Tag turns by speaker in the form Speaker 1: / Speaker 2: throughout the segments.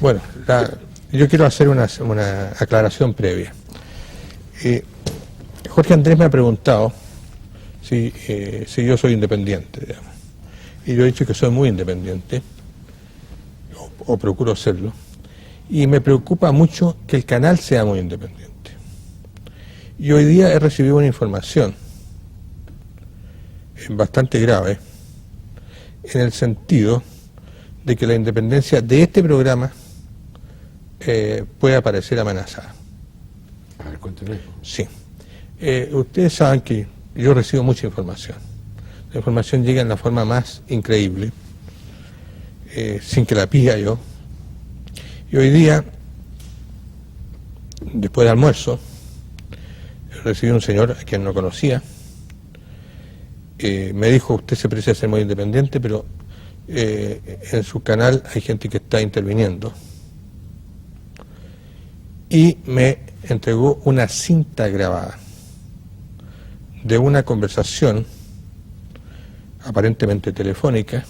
Speaker 1: Bueno, yo quiero hacer una aclaración previa. Jorge Andrés me ha preguntado si yo soy independiente, digamos. Y yo he dicho que soy muy independiente, o procuro serlo, y me preocupa mucho que el canal sea muy independiente. Y hoy día he recibido una información bastante grave, en el sentido de que la independencia de este programa puede aparecer amenazada.
Speaker 2: A ver, cuénteme.
Speaker 1: Sí. Ustedes saben que yo recibo mucha información. La información llega en la forma más increíble, sin que la pida yo. Y hoy día, después del almuerzo, recibí un señor a quien no conocía. Me dijo: usted se precisa ser muy independiente, pero en su canal hay gente que está interviniendo. Y me entregó una cinta grabada de una conversación aparentemente telefónica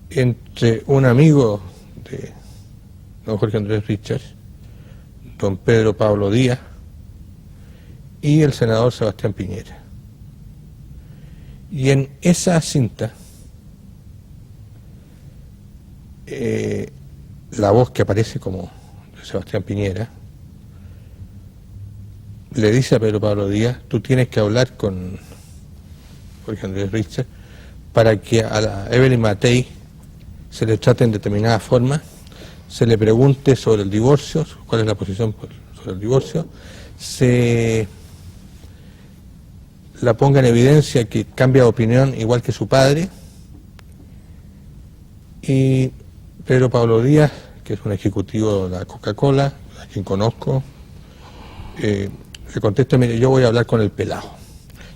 Speaker 1: entre un amigo de don Jorge Andrés Richard, don Pedro Pablo Díaz, y el senador Sebastián Piñera. Y en esa cinta, la voz que aparece como de Sebastián Piñera le dice a Pedro Pablo Díaz: tú tienes que hablar con Jorge Andrés Richard para que a la Evelyn Matei se le trate en determinada forma, se le pregunte sobre el divorcio, cuál es la posición sobre el divorcio, se la ponga en evidencia que cambia de opinión igual que su padre. Y Pedro Pablo Díaz, que es un ejecutivo de la Coca-Cola, a quien conozco, le contesta: mire, yo voy a hablar con el pelado.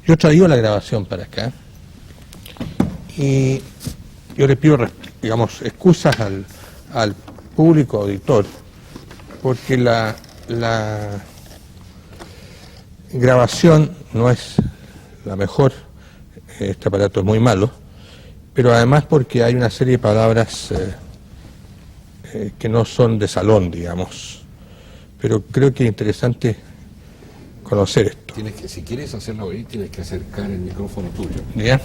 Speaker 1: Yo he traído la grabación para acá y yo le pido, digamos, excusas al público auditor, porque la grabación no es la mejor, este aparato es muy malo, pero además porque hay una serie de palabras que no son de salón, digamos, pero creo que es interesante conocer esto.
Speaker 2: Si quieres hacerlo oír, tienes que acercar el micrófono tuyo.
Speaker 1: ¿Ya?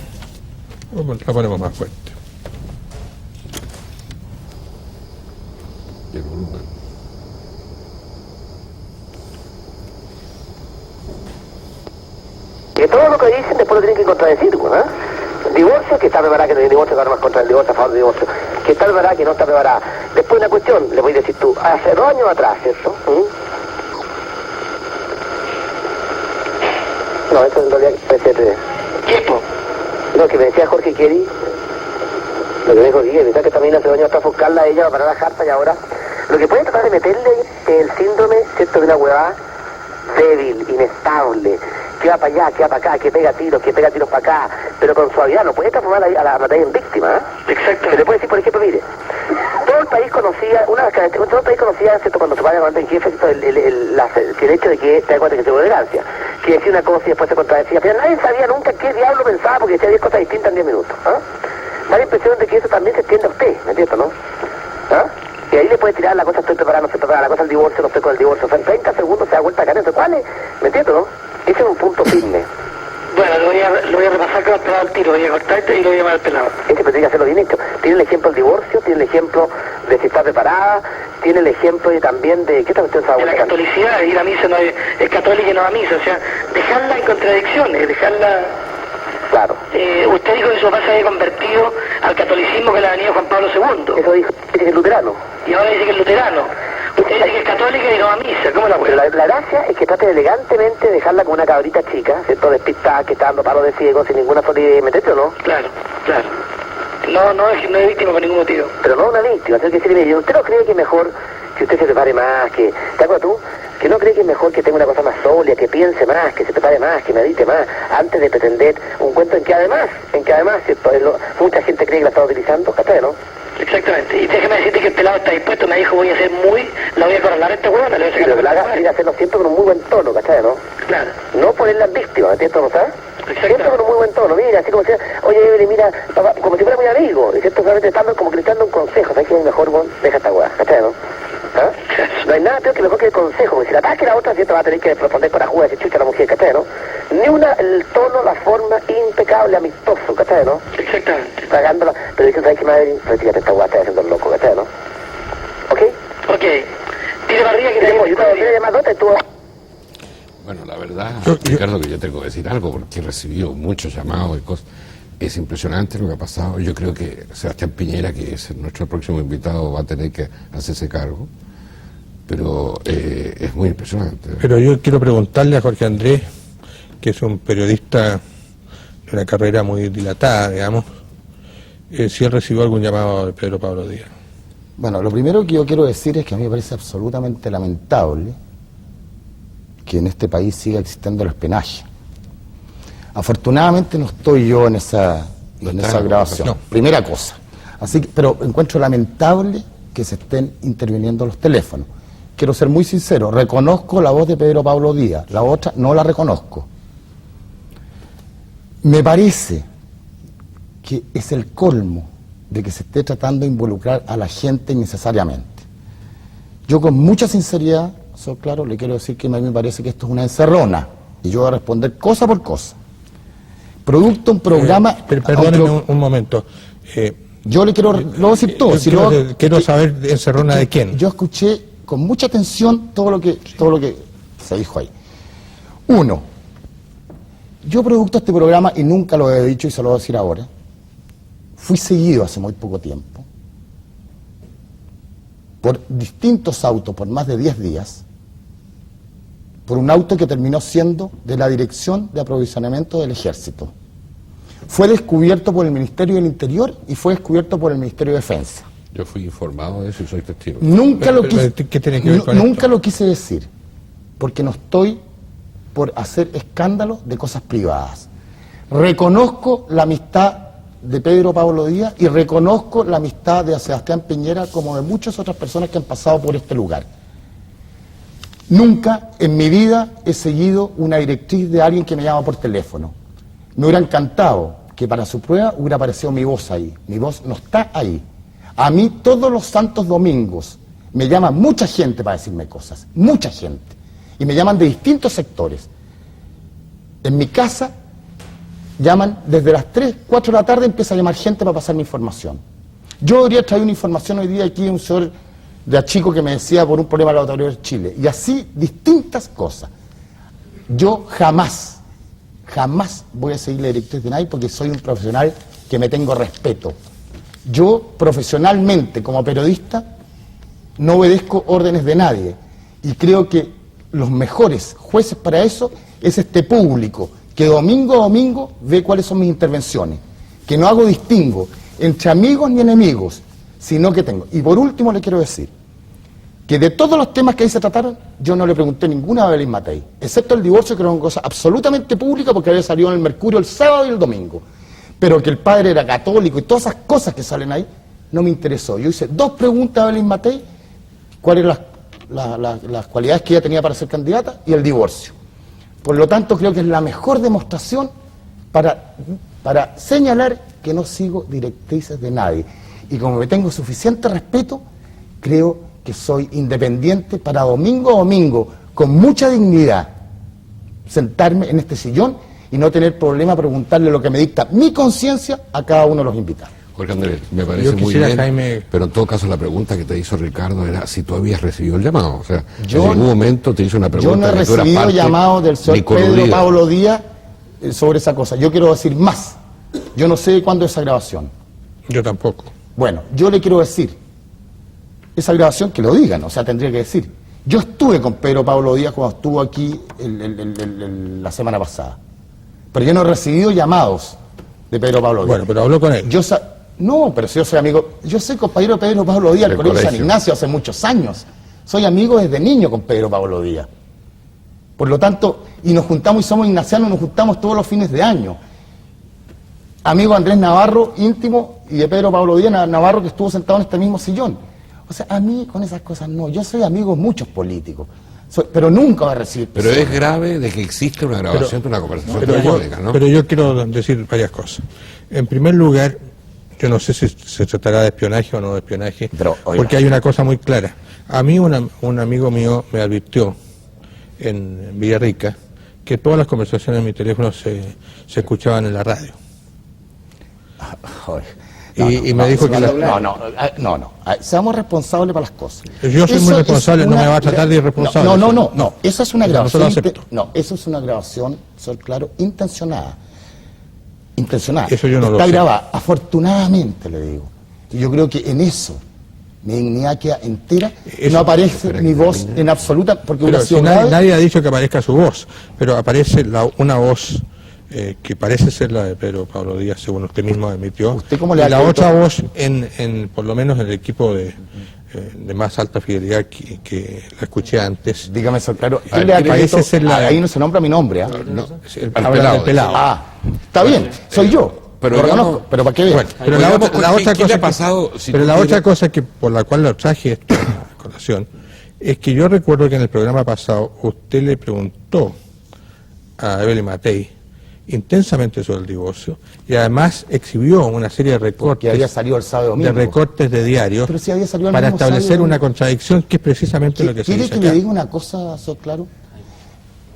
Speaker 1: La ponemos más fuerte.
Speaker 2: Y el volumen.
Speaker 3: Que todo lo que dicen después lo tienen que contradecir, ¿no? Divorcio, que está preparada, que no hay divorcio, que ahora más contra el divorcio, a favor del divorcio. Que está preparada, que no está preparada. Después una cuestión, le voy a decir tú, hace 2 años atrás, ¿cierto? No, eso en realidad puede ser... ¿Qué? Lo que me decía Jorge Keri, lo que me dijo Guille, que también hace 2 años atrás buscarla a ella para la jarta, y ahora lo que puede tratar de meterle es el síndrome, ¿cierto?, de una huevada débil, inestable, que va para allá, que va para acá, que pega tiros para acá, pero con suavidad. No puede transformar a la Matei en víctima, ¿eh? Exacto. Se le puede decir, por ejemplo, mire, todo el país conocía, todo el país conocía, ¿cierto?, cuando se va a comandante en jefe, el hecho de que te das cuenta que se fue elegancia, que decía una cosa y después se contradecía, pero nadie sabía nunca qué diablo pensaba, porque decía 10 cosas distintas en 10 minutos, ¿ah? Da la impresión de que eso también se extiende a usted, ¿me entiendes, no? ¿Ah? Y ahí le puede tirar la cosa: estoy preparada, no estoy preparada, la cosa del divorcio, no estoy con el divorcio. O sea, en 30 segundos se da vuelta a caer. ¿Cuál es? ¿Me entiendes, no? Ese es un punto firme.
Speaker 4: Bueno, lo voy a repasar con el pelado al tiro, voy a cortarte y lo voy a llamar al pelado.
Speaker 3: Ese pero tiene que hacerlo bien hecho. Tiene el ejemplo del divorcio, tiene el ejemplo de si está preparada, tiene el ejemplo de, también de... ¿Qué tal usted sabe?
Speaker 4: De la catolicidad, ir a misa, no es católica y no va a misa, o sea, dejarla en contradicciones, dejarla...
Speaker 3: Claro.
Speaker 4: Usted dijo que su papá se había convertido al catolicismo que le ha venido Juan Pablo II.
Speaker 3: Eso dice que es luterano.
Speaker 4: Y ahora dice que es luterano. Usted dice que es católica y no va a misa. ¿Cómo la puede?
Speaker 3: Pero la gracia es que trate elegantemente de dejarla como una cabrita chica, ¿cierto?, despistada, que está dando palos de ciego sin ninguna solidez, ¿me entiendes o no?
Speaker 4: Claro, claro. No es víctima por ningún motivo.
Speaker 3: Pero no una víctima, tiene que decirle: mire, ¿usted no cree que es mejor que usted se prepare más, que... ¿Te acuerdas tú? Que no cree que es mejor que tenga una cosa más sólida, que piense más, que se prepare más, que medite más, antes de pretender un cuento en que además, ¿cierto?, mucha gente cree que la está utilizando, ¿cachai, no?
Speaker 4: Exactamente. Y déjeme decirte que el pelado está dispuesto, me dijo: voy a ser la voy a coronar a este huevo, le voy a sacar
Speaker 3: la haga ir a hacerlo siempre con un muy buen tono, ¿cachai, no?
Speaker 4: Claro.
Speaker 3: No ponerla en víctima, ¿me entiendes, no sabes? Siempre con un muy buen tono, mira, así como si, oye, mira, papá, como si fuera muy amigo, y cierto, solamente estando como gritando un consejo, ¿sabes qué es mejor, deja esta hueá, ¿cachai, no? ¿no? ¿Ah? No hay nada peor que mejor que el consejo, porque si la ataque la otra, siempre va a tener que responder con la juega, decir chucha a la mujer, ¿cachai, no? Ni una, el tono, la forma, impecable, amistoso, ¿cachai, no?
Speaker 4: Exactamente.
Speaker 3: Pagándola, pero dicen, ¿sabes qué, madre? Prácticamente esta hueá está haciendo el loco, ¿cachai, no? ¿Ok?
Speaker 4: Ok. Tire barriga que
Speaker 3: Yo cuando te llamas nota, tú...
Speaker 2: Bueno, la verdad, Ricardo, que yo tengo que decir algo, porque he recibido muchos llamados y cosas. Es impresionante lo que ha pasado. Yo creo que Sebastián Piñera, que es nuestro próximo invitado, va a tener que hacerse cargo. Pero es muy impresionante.
Speaker 1: Pero yo quiero preguntarle a Jorge Andrés, que es un periodista de una carrera muy dilatada, digamos, si él recibió algún llamado de Pedro Pablo Díaz.
Speaker 5: Bueno, lo primero que yo quiero decir es que a mí me parece absolutamente lamentable que en este país siga existiendo el espionaje. Afortunadamente no estoy yo en esa grabación.
Speaker 1: No.
Speaker 5: Primera cosa. Así que, pero encuentro lamentable que se estén interviniendo los teléfonos. Quiero ser muy sincero, reconozco la voz de Pedro Pablo Díaz, la otra no la reconozco. Me parece que es el colmo de que se esté tratando de involucrar a la gente innecesariamente. Yo con mucha sinceridad, claro, le quiero decir que a mí me parece que esto es una encerrona y yo voy a responder cosa por cosa. Producto un programa...
Speaker 1: Perdóneme un momento.
Speaker 5: Yo le quiero... Lo voy a decir todo.
Speaker 1: Quiero saber encerrona de quién.
Speaker 5: Yo escuché con mucha atención todo lo que se dijo ahí. Uno, yo producto este programa, y nunca lo he dicho y se lo voy a decir ahora, fui seguido hace muy poco tiempo por distintos autos por más de 10 días, por un auto que terminó siendo de la Dirección de Aprovisionamiento del Ejército. Fue descubierto por el Ministerio del Interior y fue descubierto por el Ministerio de Defensa.
Speaker 2: Yo fui informado de eso y soy testigo.
Speaker 5: Nunca lo quise,
Speaker 1: ¿Qué tiene que ver con
Speaker 5: nunca
Speaker 1: esto?
Speaker 5: lo quise decir, porque no estoy por hacer escándalo de cosas privadas. Reconozco la amistad de Pedro Pablo Díaz y reconozco la amistad de Sebastián Piñera como de muchas otras personas que han pasado por este lugar. Nunca en mi vida he seguido una directriz de alguien que me llama por teléfono. Me hubiera encantado que para su prueba hubiera aparecido mi voz ahí. Mi voz no está ahí. A mí todos los santos domingos me llama mucha gente para decirme cosas, mucha gente. Y me llaman de distintos sectores. En mi casa llaman desde las 3, 4 de la tarde, empieza a llamar gente para pasarme información. Yo debería traer una información hoy día aquí, un señor de Achico que me decía por un problema de la autoridad de Chile. Y así distintas cosas. Yo jamás voy a seguir la directriz de nadie porque soy un profesional que me tengo respeto. Yo profesionalmente como periodista no obedezco órdenes de nadie y creo que los mejores jueces para eso es este público que domingo a domingo ve cuáles son mis intervenciones, que no hago distingo entre amigos ni enemigos, sino que tengo. Y por último le quiero decir que de todos los temas que ahí se trataron, yo no le pregunté ninguna a Belén Matei, excepto el divorcio, que era una cosa absolutamente pública porque había salido en el Mercurio el sábado y el domingo. Pero que el padre era católico y todas esas cosas que salen ahí, no me interesó. Yo hice 2 preguntas a Belén Matei, cuáles eran las cualidades que ella tenía para ser candidata y el divorcio. Por lo tanto, creo que es la mejor demostración para señalar que no sigo directrices de nadie. Y como me tengo suficiente respeto, creo que soy independiente para domingo a domingo, con mucha dignidad, sentarme en este sillón y no tener problema preguntarle lo que me dicta mi conciencia a cada uno de los invitados.
Speaker 2: Jorge Andrés, me parece
Speaker 1: Yo
Speaker 2: muy
Speaker 1: quisiera,
Speaker 2: bien,
Speaker 1: Jaime...
Speaker 2: pero en todo caso la pregunta que te hizo Ricardo era si tú habías recibido el llamado. O sea,
Speaker 5: Yo-
Speaker 2: en algún momento te hizo una pregunta.
Speaker 5: Yo no he
Speaker 2: que tú eras
Speaker 5: recibido
Speaker 2: parte
Speaker 5: llamados del
Speaker 2: ni
Speaker 5: señor
Speaker 2: coludida.
Speaker 5: Pedro Pablo Díaz sobre esa cosa. Yo quiero decir más. Yo no sé cuándo es esa grabación.
Speaker 1: Yo tampoco.
Speaker 5: Bueno, yo le quiero decir, esa grabación que lo digan, o sea, tendría que decir. Yo estuve con Pedro Pablo Díaz cuando estuvo aquí la semana pasada. Pero yo no he recibido llamados de Pedro Pablo Díaz.
Speaker 1: Bueno, pero habló con él.
Speaker 5: No, pero si yo soy amigo, yo soy compañero de Pedro Pablo Díaz del
Speaker 2: Del
Speaker 5: Colegio San
Speaker 2: colegio.
Speaker 5: Ignacio hace muchos años. Soy amigo desde niño con Pedro Pablo Díaz. Por lo tanto, y nos juntamos y somos ignacianos, nos juntamos todos los fines de año. Amigo Andrés Navarro, íntimo, y de Pedro Pablo Díaz Navarro, que estuvo sentado en este mismo sillón. O sea, a mí con esas cosas no. Yo soy amigo de muchos políticos, pero nunca voy a recibir.
Speaker 2: Pero es grave de que existe una grabación de una conversación
Speaker 1: Pero
Speaker 2: telefónica, ¿no?
Speaker 1: yo quiero decir varias cosas. En primer lugar, yo no sé si se tratará de espionaje o no de espionaje,
Speaker 5: Pero, oiga,
Speaker 1: porque hay una cosa muy clara. A mí un amigo mío me advirtió en Villarrica que todas las conversaciones en mi teléfono se escuchaban en la radio. Y me dijo que...
Speaker 5: No, seamos responsables para las cosas.
Speaker 1: Yo soy muy responsable, no me va a tratar de irresponsable.
Speaker 5: No, eso es una grabación.
Speaker 1: No se lo acepto.
Speaker 5: No, eso es una grabación, soy claro, intencionada.
Speaker 1: Eso yo no lo
Speaker 5: Está
Speaker 1: sé.
Speaker 5: grabada, afortunadamente le digo. Y yo creo que en eso mi dignidad queda entera,
Speaker 1: Eso,
Speaker 5: no aparece mi voz en absoluta, porque
Speaker 1: Pero
Speaker 5: hubiera
Speaker 1: si
Speaker 5: sido grave.
Speaker 1: nadie ha dicho que aparezca su voz, pero aparece una voz que parece ser la de Pedro Pablo Díaz, según usted mismo admitió.
Speaker 5: ¿Usted cómo le
Speaker 1: y la
Speaker 5: acreditó?
Speaker 1: otra voz, por lo menos en el equipo de más alta fidelidad que la escuché antes.
Speaker 5: Dígame eso, claro.
Speaker 1: A ver, parece ser
Speaker 5: Ahí no se nombra mi nombre. ¿Ah?
Speaker 1: Habla del pelado.
Speaker 5: Está bien, soy yo.
Speaker 2: Pero
Speaker 5: Lo
Speaker 2: digamos-
Speaker 5: reconozco, pero para qué
Speaker 1: Bueno, pero la
Speaker 2: digamos,
Speaker 1: otra
Speaker 2: ¿qué le
Speaker 1: cosa
Speaker 2: ha pasado si
Speaker 1: pero
Speaker 2: tú
Speaker 1: la
Speaker 2: quieres-
Speaker 1: otra cosa que por la cual lo traje esta colación es que yo recuerdo que en el programa pasado usted le preguntó a Evelyn Matei intensamente sobre el divorcio y además exhibió una serie de recortes
Speaker 5: Que había salido el sábado y
Speaker 1: de
Speaker 5: domingo.
Speaker 1: recortes de diarios
Speaker 5: Pero si había salido el
Speaker 1: para
Speaker 5: mismo sábado y
Speaker 1: establecer
Speaker 5: domingo.
Speaker 1: una contradicción que es precisamente lo que se
Speaker 5: ¿Quiere
Speaker 1: dice
Speaker 5: que le
Speaker 1: acá.
Speaker 5: diga una cosa, soy claro?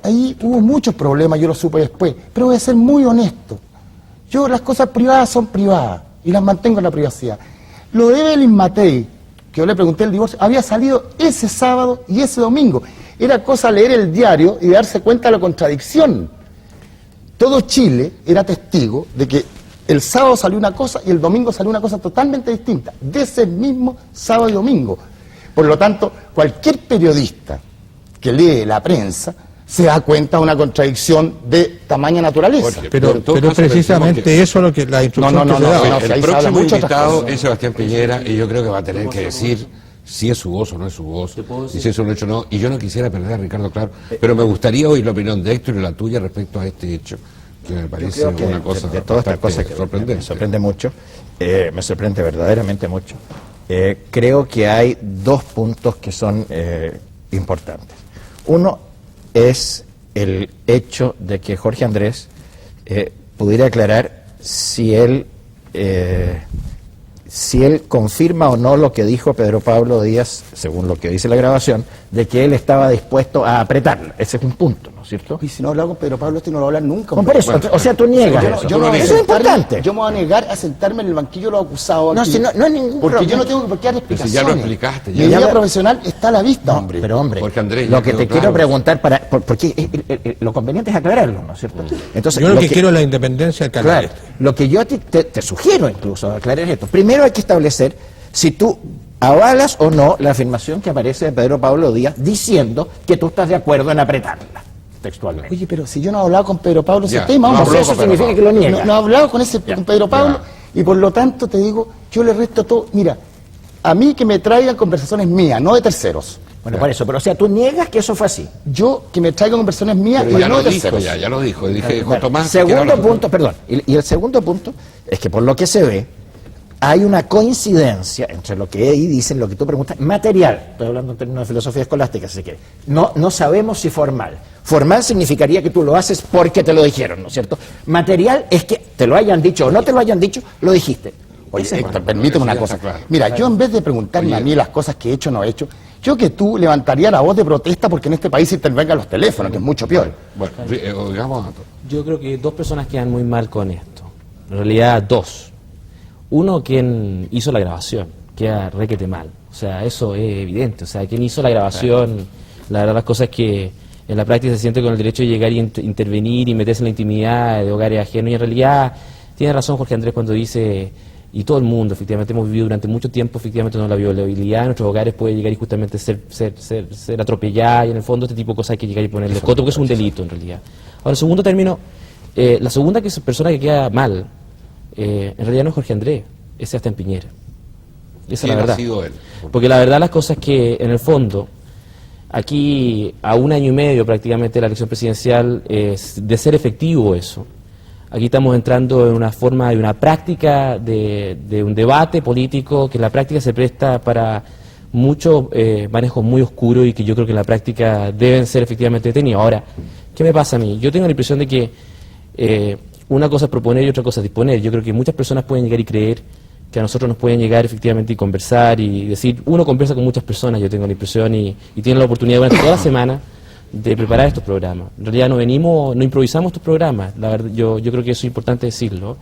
Speaker 5: Ahí hubo muchos problemas, yo lo supe después, pero voy a ser muy honesto. Yo las cosas privadas son privadas y las mantengo en la privacidad. Lo de Evelyn Matei, que yo le pregunté el divorcio, había salido ese sábado y ese domingo. Era cosa leer el diario y darse cuenta de la contradicción. Todo Chile era testigo de que el sábado salió una cosa y el domingo salió una cosa totalmente distinta, de ese mismo sábado y domingo. Por lo tanto, cualquier periodista que lee la prensa se da cuenta de una contradicción de tamaña naturaleza.
Speaker 2: Jorge,
Speaker 1: Pero
Speaker 2: en todo
Speaker 1: pero
Speaker 2: caso,
Speaker 1: precisamente
Speaker 2: pensemos que-
Speaker 1: eso es lo que la instrucción
Speaker 5: No,
Speaker 1: que se daba.
Speaker 5: no,
Speaker 2: el
Speaker 5: si ahí se habla
Speaker 2: próximo
Speaker 5: mucho otras
Speaker 2: invitado
Speaker 5: cosas.
Speaker 2: es Sebastián Piñera y yo creo que va a tener que decir si es su voz o no es su voz, y si es un hecho o no. Y yo no quisiera perder a Ricardo Claro, pero me gustaría oír la opinión de Héctor y la tuya respecto a este hecho, que me parece
Speaker 6: Creo que
Speaker 2: una cosa
Speaker 6: de todas estas
Speaker 2: bastante
Speaker 6: cosas que
Speaker 2: sorprendente.
Speaker 6: me sorprende mucho, me sorprende verdaderamente mucho. Creo que hay dos puntos que son importantes. Uno es el hecho de que Jorge Andrés pudiera aclarar si él confirma o no lo que dijo Pedro Pablo Díaz, según lo que dice la grabación, de que él estaba dispuesto a apretarla. Ese es un punto, ¿no es cierto?
Speaker 5: Y si no hablaba con Pedro Pablo, este no lo va a hablar nunca.
Speaker 6: Por eso, o sea, tú niegas eso.
Speaker 5: Yo no voy a
Speaker 6: Eso es
Speaker 5: sentarme-
Speaker 6: importante.
Speaker 5: Yo me voy a negar a sentarme en el banquillo de los acusados.
Speaker 6: No,
Speaker 5: aquí,
Speaker 6: si no hay ningún
Speaker 5: porque
Speaker 6: problema.
Speaker 5: yo no tengo por qué dar
Speaker 2: Pero si
Speaker 5: explicaciones.
Speaker 2: ya lo explicaste,
Speaker 5: Mi
Speaker 2: ya.
Speaker 5: vida
Speaker 6: Ya lo-
Speaker 5: profesional está a la vista, hombre.
Speaker 6: Pero hombre,
Speaker 2: Porque, Andrés,
Speaker 6: lo
Speaker 2: ya
Speaker 6: que
Speaker 2: quedó
Speaker 6: te
Speaker 2: claro.
Speaker 6: quiero preguntar, porque lo conveniente es aclararlo, ¿no es cierto? Entonces,
Speaker 1: Yo lo que quiero es la independencia del canal.
Speaker 6: claro, lo que yo a ti te sugiero incluso aclarar esto. Primero hay que establecer si tú avalas o no la afirmación que aparece de Pedro Pablo Díaz diciendo que tú estás de acuerdo en apretarla, textualmente.
Speaker 5: Oye, pero si yo no he hablado con Pedro Pablo ese
Speaker 2: Ya,
Speaker 5: tema,
Speaker 2: no
Speaker 5: hombre.
Speaker 2: habló
Speaker 6: Eso
Speaker 2: con Pedro
Speaker 6: significa
Speaker 2: Pablo.
Speaker 6: que lo niega.
Speaker 5: No he hablado con Pedro Pablo y por lo tanto te digo, yo le resto todo. Mira, a mí que me traigan conversaciones mías, no de terceros.
Speaker 6: Bueno, por eso, pero o sea, tú niegas que eso fue así.
Speaker 5: Yo que me traigan conversaciones mías,
Speaker 2: Pero
Speaker 5: y
Speaker 2: ya
Speaker 5: no
Speaker 2: lo
Speaker 5: de
Speaker 2: dijo,
Speaker 5: terceros.
Speaker 2: ya lo dijo. Dije, dijo
Speaker 6: Bueno,
Speaker 2: Tomás.
Speaker 6: segundo
Speaker 2: quiero hablar-
Speaker 6: punto, perdón, y el segundo punto es que por lo que se ve, hay una coincidencia entre lo que ahí dicen, lo que tú preguntas, material, estoy hablando en términos de filosofía escolástica, si se quiere. No sabemos si formal. Formal significaría que tú lo haces porque te lo dijeron, ¿no es cierto? Material es que te lo hayan dicho o no te lo hayan dicho, lo dijiste.
Speaker 5: Oye,
Speaker 6: Ese es
Speaker 5: Héctor,
Speaker 6: bueno.
Speaker 5: permíteme una
Speaker 2: Eso ya
Speaker 5: cosa.
Speaker 2: está claro.
Speaker 5: Mira, yo en vez de preguntarme a mí las cosas que he hecho o no he hecho, yo que tú levantaría la voz de protesta porque en este país se intervengan los teléfonos, que es mucho peor.
Speaker 2: Bueno, oigamos a todos.
Speaker 7: Yo creo que dos personas quedan muy mal con esto. En realidad, dos. Uno, quien hizo la grabación, queda requete mal. O sea, eso es evidente. O sea, quien hizo la grabación, la verdad, las cosas que en la práctica se siente con el derecho de llegar y intervenir y meterse en la intimidad de hogares ajenos. Y en realidad, tiene razón Jorge Andrés cuando dice, y todo el mundo, efectivamente, hemos vivido durante mucho tiempo, efectivamente, la violabilidad en nuestros hogares puede llegar y justamente ser atropellada, y en el fondo este tipo de cosas hay que llegar y ponerle coto, porque es un delito en realidad. Ahora, en segundo término, la segunda persona que queda mal, en realidad no es Jorge Andrés, es Sebastián Piñera. Esa es
Speaker 2: ¿Quién
Speaker 7: la
Speaker 2: ha
Speaker 7: verdad.
Speaker 2: sido él?
Speaker 7: Porque la verdad las cosas es que, en el fondo, aquí a 1 año y medio prácticamente de la elección presidencial, de ser efectivo eso, aquí estamos entrando en una forma, de una práctica de un debate político que en la práctica se presta para muchos manejos muy oscuros y que yo creo que en la práctica deben ser efectivamente detenidos. Ahora, ¿qué me pasa a mí? Yo tengo la impresión de que una cosa es proponer y otra cosa es disponer. Yo creo que muchas personas pueden llegar y creer que a nosotros nos pueden llegar efectivamente y conversar y decir, uno conversa con muchas personas, yo tengo la impresión, y tiene la oportunidad durante toda la semana de preparar estos programas. En realidad no improvisamos estos programas, la verdad, yo creo que eso es importante decirlo.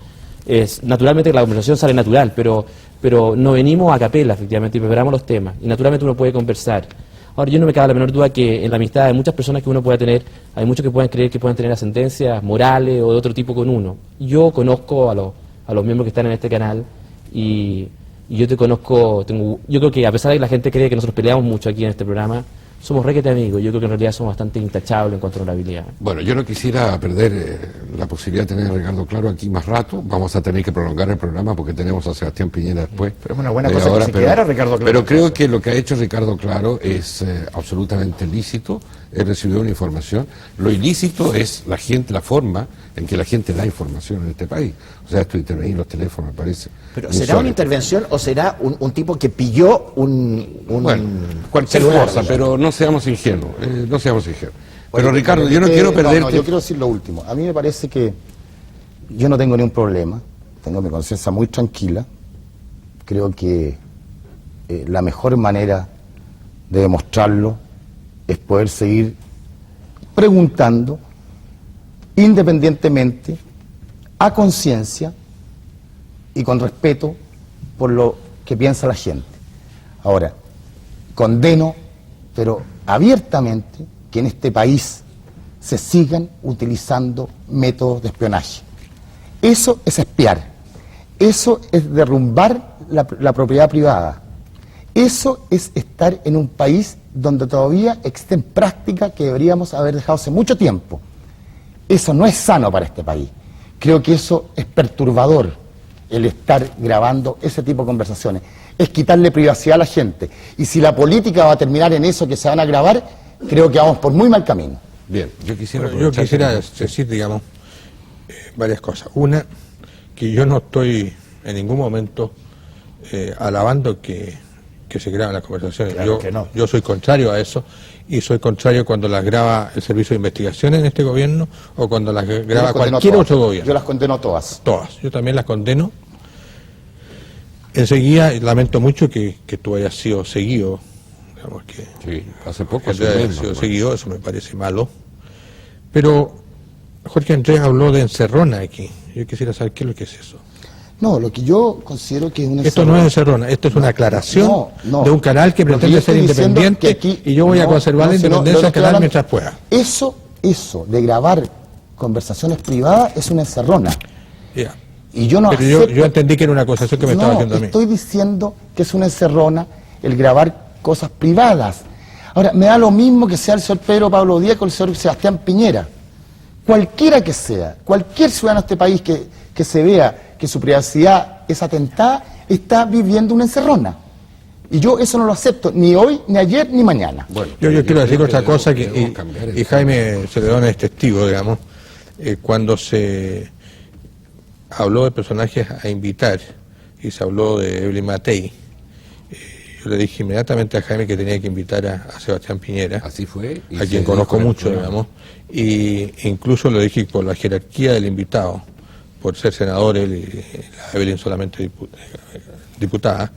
Speaker 7: Naturalmente la conversación sale natural, pero no venimos a capela, efectivamente, y preparamos los temas, y naturalmente uno puede conversar. Ahora, yo no me cabe la menor duda que en la amistad de muchas personas que uno pueda tener, hay muchos que pueden creer que pueden tener ascendencias morales o de otro tipo con uno. Yo conozco a los miembros que están en este canal, y yo te conozco, yo creo que a pesar de que la gente cree que nosotros peleamos mucho aquí en este programa, somos requete amigos. Yo creo que en realidad somos bastante intachables en cuanto a honorabilidad.
Speaker 2: Bueno, yo no quisiera perder la posibilidad de tener a Ricardo Claro aquí más rato. Vamos a tener que prolongar el programa porque tenemos a Sebastián Piñera después.
Speaker 6: Pero es una buena cosa que se quedara Ricardo Claro.
Speaker 2: Pero creo que lo que ha hecho Ricardo Claro es absolutamente lícito. Él recibió una información. Lo ilícito es la forma en que la gente da información en este país. O sea, esto de intervenir los teléfonos, me parece.
Speaker 6: ¿Pero será una intervención o será un tipo que pilló
Speaker 2: bueno, cualquier cosa, pero no seamos ingenuos, no seamos ingenuos. Pero
Speaker 5: Oye,
Speaker 2: Ricardo, yo no quiero perderte.
Speaker 5: No, yo quiero decir lo último. A mí me parece que yo no tengo ningún problema, tengo mi conciencia muy tranquila. Creo que la mejor manera de demostrarlo es poder seguir preguntando independientemente, a conciencia y con respeto por lo que piensa la gente. Ahora, condeno, pero abiertamente, que en este país se sigan utilizando métodos de espionaje. Eso es espiar, eso es derrumbar la propiedad privada, eso es estar en un país donde todavía existen prácticas que deberíamos haber dejado hace mucho tiempo. Eso no es sano para este país. Creo que eso es perturbador, el estar grabando ese tipo de conversaciones. Es quitarle privacidad a la gente. Y si la política va a terminar en eso que se van a grabar, creo que vamos por muy mal camino.
Speaker 2: Bien, yo quisiera
Speaker 1: decir, digamos, varias cosas. Una, que yo no estoy en ningún momento alabando que se graban las conversaciones.
Speaker 6: Claro
Speaker 1: yo soy contrario a eso, y soy contrario cuando las graba el Servicio de Investigación en este gobierno o cuando las graba cualquier otro gobierno.
Speaker 5: Yo las condeno todas.
Speaker 1: Todas, yo también las condeno. Enseguida, lamento mucho que tú hayas sido seguido, digamos que...
Speaker 2: Sí, hace poco.
Speaker 1: Que hayas sido seguido, eso me parece malo. Pero Jorge Andrés habló de encerrona aquí. Yo quisiera saber qué es lo que es eso.
Speaker 5: No, lo que yo considero que es una...
Speaker 1: Esto no es encerrona, esto es una aclaración de un canal que pretende ser independiente, y yo voy a conservar la independencia del canal mientras pueda.
Speaker 5: Eso de grabar conversaciones privadas es una encerrona.
Speaker 1: Yeah.
Speaker 5: Y yo no
Speaker 1: Pero yo entendí que era una acusación que me estaba haciendo a mí.
Speaker 5: Estoy diciendo que es una encerrona el grabar cosas privadas. Ahora, me da lo mismo que sea el señor Pedro Pablo Díaz o el señor Sebastián Piñera. Cualquiera que sea, cualquier ciudadano de este país que se vea que su privacidad es atentada, está viviendo una encerrona. Y yo eso no lo acepto, ni hoy, ni ayer, ni mañana.
Speaker 1: Bueno, yo quiero decir otra cosa, y Jaime Celedón es testigo, digamos, cuando se habló de personajes a invitar, y se habló de Evelyn Matei, yo le dije inmediatamente a Jaime que tenía que invitar a Sebastián Piñera.
Speaker 2: Así fue.
Speaker 1: A quien conozco mucho, digamos, y incluso le dije por la jerarquía del invitado, por ser senador él y la Evelyn solamente diputada,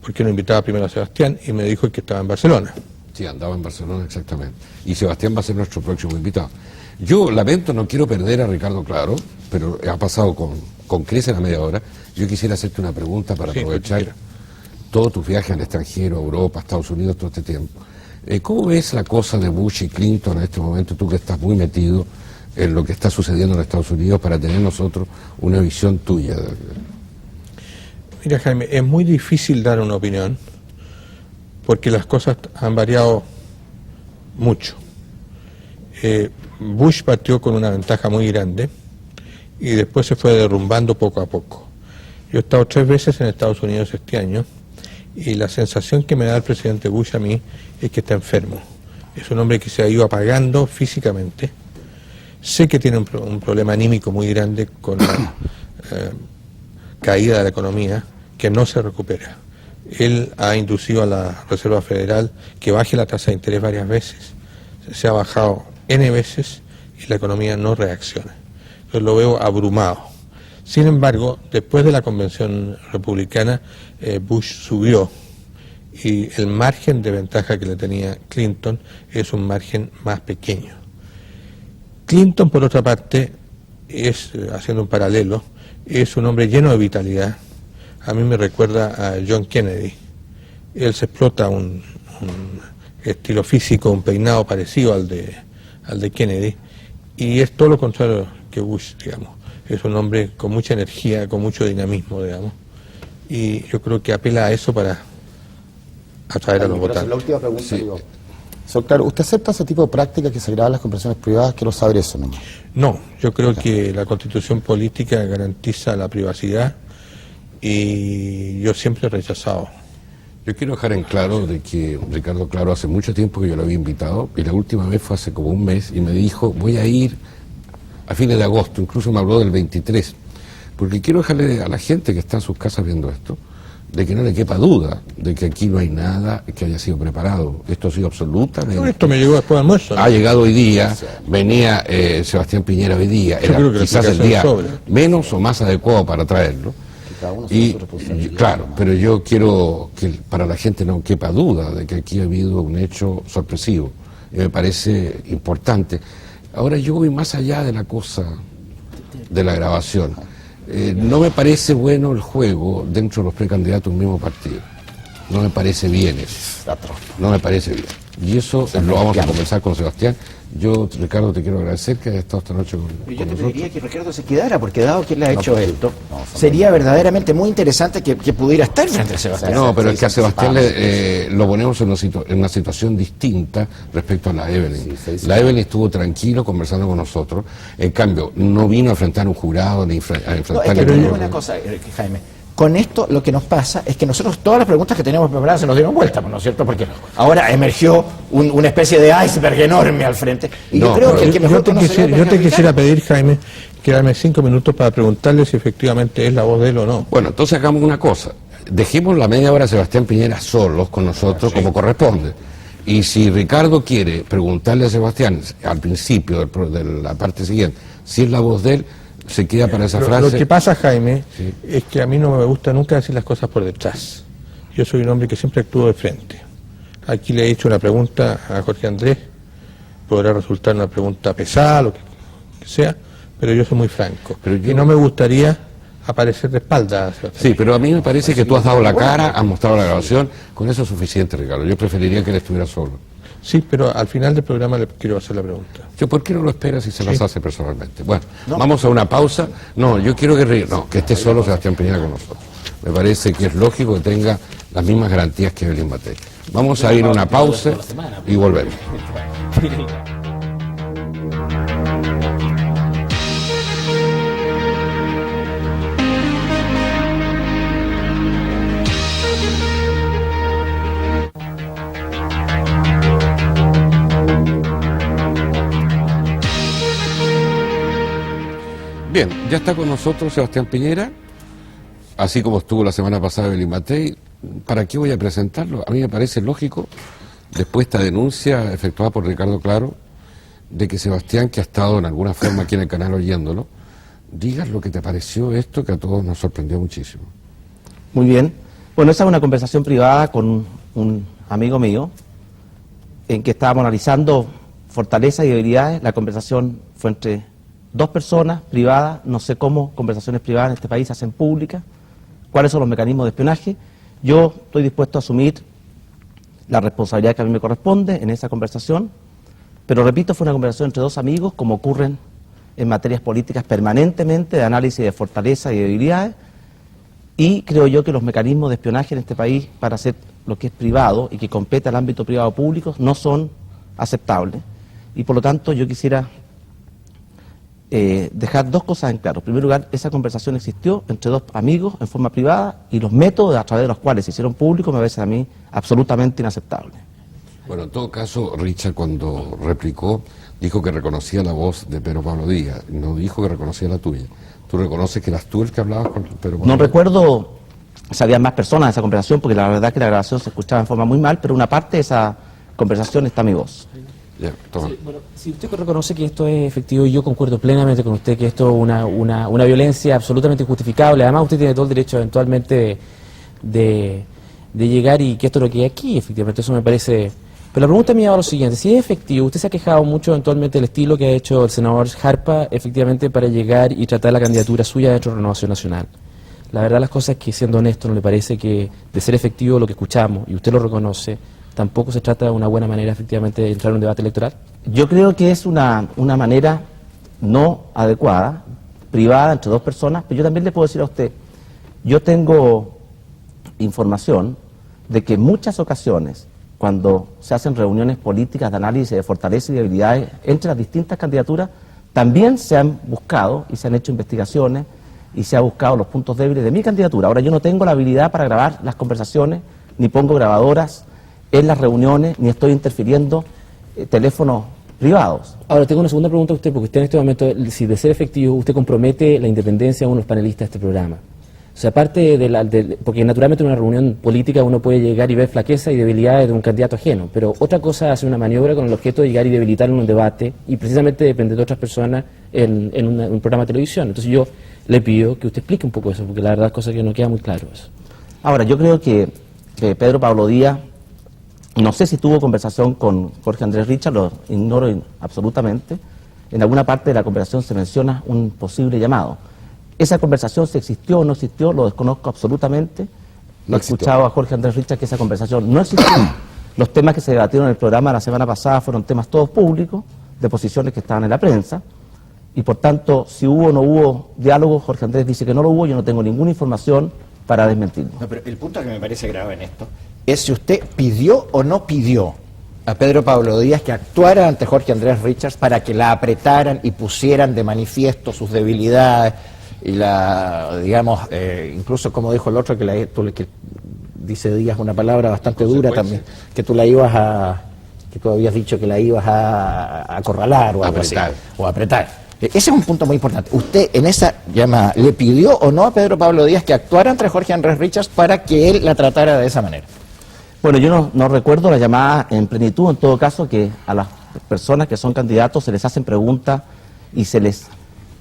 Speaker 1: porque no invitaba primero a Sebastián, y me dijo que estaba en Barcelona.
Speaker 2: Sí, andaba en Barcelona, exactamente. Y Sebastián va a ser nuestro próximo invitado. Yo lamento, no quiero perder a Ricardo Claro, pero ha pasado con creces a media hora. Yo quisiera hacerte una pregunta para aprovechar todo tu viaje al extranjero, a Europa, a Estados Unidos, todo este tiempo. ¿Cómo ves la cosa de Bush y Clinton en este momento, tú que estás muy metido en lo que está sucediendo en Estados Unidos, para tener nosotros una visión tuya?
Speaker 1: Mira, Jaime, es muy difícil dar una opinión porque las cosas han variado mucho. Bush partió con una ventaja muy grande y después se fue derrumbando poco a poco. Yo he estado 3 veces en Estados Unidos este año y la sensación que me da el presidente Bush a mí es que está enfermo. Es un hombre que se ha ido apagando físicamente. Sé que tiene un problema anímico muy grande con la caída de la economía, que no se recupera. Él ha inducido a la Reserva Federal que baje la tasa de interés varias veces. Se ha bajado N veces y la economía no reacciona. Yo lo veo abrumado. Sin embargo, después de la convención republicana, Bush subió y el margen de ventaja que le tenía Clinton es un margen más pequeño. Clinton, por otra parte, haciendo un paralelo, es un hombre lleno de vitalidad. A mí me recuerda a John Kennedy. Él se explota un estilo físico, un peinado parecido al de Kennedy, y es todo lo contrario que Bush, digamos. Es un hombre con mucha energía, con mucho dinamismo, digamos, y yo creo que apela a eso para atraer a los votantes.
Speaker 5: La última pregunta, sí. Claro, ¿usted acepta ese tipo de prácticas que se graban las conversaciones privadas? Quiero saber eso nomás.
Speaker 1: No, yo creo que la Constitución política garantiza la privacidad y yo siempre he rechazado.
Speaker 2: Yo quiero dejar en claro de que Ricardo Claro hace mucho tiempo que yo lo había invitado y la última vez fue hace como un mes y me dijo voy a ir a fines de agosto, incluso me habló del 23, porque quiero dejarle a la gente que está en sus casas viendo esto de que no le quepa duda de que aquí no hay nada que haya sido preparado. Esto ha sido absolutamente...
Speaker 1: Esto me llegó después del almuerzo, ¿no?
Speaker 2: Ha llegado hoy día, venía Sebastián Piñera hoy día, era quizás el día menos o más adecuado para traerlo. Y claro, pero yo quiero que para la gente no quepa duda de que aquí ha habido un hecho sorpresivo y me parece importante. Ahora yo voy más allá de la cosa de la grabación. No me parece bueno el juego dentro de los precandidatos de un mismo partido. No me parece bien eso. No me parece bien. Y eso lo vamos a conversar con Sebastián. Yo, Ricardo, te quiero agradecer que hayas estado esta noche con nosotros.
Speaker 6: Yo te pediría que Ricardo se quedara, porque dado que él ha hecho esto, sería verdaderamente muy interesante que pudiera estar frente a Sebastián.
Speaker 2: No, pero es que a Sebastián lo ponemos en una situación distinta respecto a la Evelyn. La Evelyn estuvo tranquilo conversando con nosotros, en cambio, no vino a enfrentar un jurado ni a enfrentar...
Speaker 6: No, es que te digo una cosa, Jaime. Con esto lo que nos pasa es que nosotros todas las preguntas que teníamos preparadas se nos dieron vuelta, ¿no es cierto? Porque ahora emergió una especie de iceberg enorme al frente. Y yo creo que el que mejor
Speaker 1: yo te quisiera pedir, Jaime, que darme 5 minutos para preguntarle si efectivamente es la voz de él o no.
Speaker 2: Bueno, entonces hagamos una cosa. Dejemos la media hora a Sebastián Piñera solos con nosotros como corresponde. Y si Ricardo quiere preguntarle a Sebastián al principio de la parte siguiente si es la voz de él, se queda para esa frase.
Speaker 1: Lo que pasa, Jaime, es que a mí no me gusta nunca decir las cosas por detrás. Yo soy un hombre que siempre actúo de frente. Aquí le he hecho una pregunta a Jorge Andrés, podrá resultar una pregunta pesada, lo que sea, pero yo soy muy franco. Y no me gustaría aparecer de espaldas.
Speaker 2: Sí, pero a mí me parece que tú has dado la cara, has mostrado la grabación, con eso es suficiente, Ricardo. Yo preferiría que él estuviera solo.
Speaker 1: Sí, pero al final del programa le quiero hacer la pregunta.
Speaker 2: ¿Por qué no lo esperas y se las hace personalmente? Bueno, vamos a una pausa. No, yo quiero que esté solo Sebastián Piñera con nosotros. Me parece que es lógico que tenga las mismas garantías que Evelyn Matei. Vamos a ir a una pausa y volvemos. Bien, ya está con nosotros Sebastián Piñera, así como estuvo la semana pasada Evelyn Matei. ¿Para qué voy a presentarlo? A mí me parece lógico, después de esta denuncia efectuada por Ricardo Claro, de que Sebastián, que ha estado en alguna forma aquí en el canal oyéndolo, digas lo que te pareció esto que a todos nos sorprendió muchísimo.
Speaker 8: Muy bien. Bueno, esa es una conversación privada con un amigo mío, en que estábamos analizando fortalezas y debilidades. La conversación fue entre dos personas privadas, no sé cómo conversaciones privadas en este país se hacen públicas, cuáles son los mecanismos de espionaje. Yo estoy dispuesto a asumir la responsabilidad que a mí me corresponde en esa conversación, pero repito, fue una conversación entre dos amigos, como ocurren en materias políticas permanentemente, de análisis de fortalezas y debilidades, y creo yo que los mecanismos de espionaje en este país para hacer lo que es privado y que compete al ámbito privado público no son aceptables, y por lo tanto yo quisiera dejar dos cosas en claro. En primer lugar, esa conversación existió entre dos amigos en forma privada y los métodos a través de los cuales se hicieron públicos me parecen a mí absolutamente inaceptables.
Speaker 2: Bueno, en todo caso, Richard, cuando replicó, dijo que reconocía la voz de Pedro Pablo Díaz, no dijo que reconocía la tuya. ¿Tú reconoces que eras tú el que hablabas con Pedro Pablo?
Speaker 8: No recuerdo si había más personas en esa conversación, porque la verdad es que la grabación se escuchaba en forma muy mal, pero una parte de esa conversación está mi voz.
Speaker 2: Ya, toma.
Speaker 7: Sí, bueno, si usted reconoce que esto es efectivo, y yo concuerdo plenamente con usted que esto es una violencia absolutamente injustificable, además usted tiene todo el derecho eventualmente de llegar y que esto no quede aquí, efectivamente, eso me parece... Pero la pregunta mía va a lo siguiente, si es efectivo, usted se ha quejado mucho eventualmente del estilo que ha hecho el senador Jarpa, efectivamente, para llegar y tratar la candidatura suya dentro de Renovación Nacional. La verdad las cosas es que, siendo honesto, no le parece que de ser efectivo lo que escuchamos, y usted lo reconoce, tampoco se trata de una buena manera, efectivamente, de entrar en un debate electoral.
Speaker 8: Yo creo que es una manera no adecuada, privada entre dos personas, pero yo también le puedo decir a usted, yo tengo información de que en muchas ocasiones, cuando se hacen reuniones políticas de análisis de fortalezas y debilidades entre las distintas candidaturas, también se han buscado y se han hecho investigaciones y se han buscado los puntos débiles de mi candidatura. Ahora, yo no tengo la habilidad para grabar las conversaciones, ni pongo grabadoras en las reuniones, ni estoy interfiriendo teléfonos privados.
Speaker 7: Ahora, tengo una segunda pregunta a usted, porque usted en este momento, si de ser efectivo, usted compromete la independencia de uno de los panelistas de este programa. O sea, aparte porque naturalmente en una reunión política uno puede llegar y ver flaqueza y debilidades de un candidato ajeno, pero otra cosa es hacer una maniobra con el objeto de llegar y debilitar en un debate y precisamente depender de otras personas en un programa de televisión. Entonces yo le pido que usted explique un poco eso, porque la verdad es cosa que no queda muy claro eso.
Speaker 8: Ahora, yo creo que Pedro Pablo Díaz, no sé si tuvo conversación con Jorge Andrés Richard, lo ignoro absolutamente. En alguna parte de la conversación se menciona un posible llamado. Esa conversación, si existió o no existió, lo desconozco absolutamente. No he escuchado a Jorge Andrés Richard que esa conversación no existió. Los temas que se debatieron en el programa la semana pasada fueron temas todos públicos, de posiciones que estaban en la prensa. Y por tanto, si hubo o no hubo diálogo, Jorge Andrés dice que no lo hubo, yo no tengo ninguna información para desmentirlo.
Speaker 6: No, pero el punto que me parece grave en esto es si usted pidió o no pidió a Pedro Pablo Díaz que actuara ante Jorge Andrés Richards para que la apretaran y pusieran de manifiesto sus debilidades y incluso como dijo el otro, que dice Díaz una palabra bastante dura también, que tú habías dicho que la ibas a acorralar o algo así, o apretar. Ese es un punto muy importante. ¿Usted en esa llamada le pidió o no a Pedro Pablo Díaz que actuara entre Jorge Andrés Richards para que él la tratara de esa manera?
Speaker 8: Bueno, yo no recuerdo la llamada en plenitud, en todo caso que a las personas que son candidatos se les hacen preguntas y se les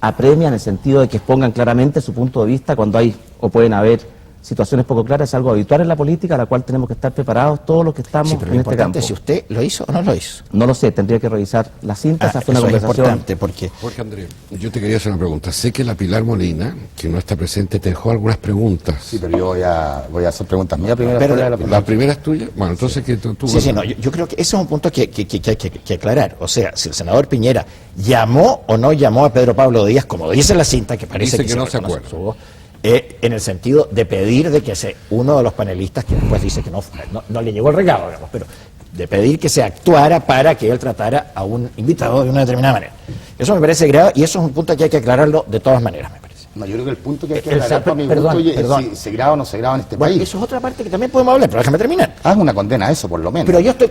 Speaker 8: apremia en el sentido de que expongan claramente su punto de vista cuando hay o pueden haber situaciones poco claras. Es algo habitual en la política a la cual tenemos que estar preparados todos los que estamos en este campo.
Speaker 6: Si usted lo hizo o no lo hizo.
Speaker 8: No lo sé, tendría que revisar la cinta. Esa fue una conversación.
Speaker 6: Es importante porque...
Speaker 2: Jorge Andrés, yo te quería hacer una pregunta. Sé que la Pilar Molina, que no está presente, te dejó algunas preguntas.
Speaker 5: Sí, pero yo voy a hacer preguntas mías primero.
Speaker 2: ¿La primera es tuya? Bueno, entonces que tú...
Speaker 6: Sí, no, yo creo que ese es un punto que hay que aclarar. O sea, si el senador Piñera llamó o no llamó a Pedro Pablo Díaz, como dice la cinta, que parece
Speaker 2: dice que no se acuerda.
Speaker 6: En el sentido de pedir de que uno de los panelistas, que después dice que no le llegó el regalo, digamos, pero de pedir que se actuara para que él tratara a un invitado de una determinada manera. Eso me parece grave y eso es un punto que hay que aclararlo de todas maneras, me parece.
Speaker 5: No, yo creo que el punto que hay que aclarar para mi gusto es si se graba o no se graba en este país.
Speaker 6: Eso es otra parte que también podemos hablar, pero déjame terminar.
Speaker 5: Haz una condena a eso, por lo menos.
Speaker 6: Pero yo estoy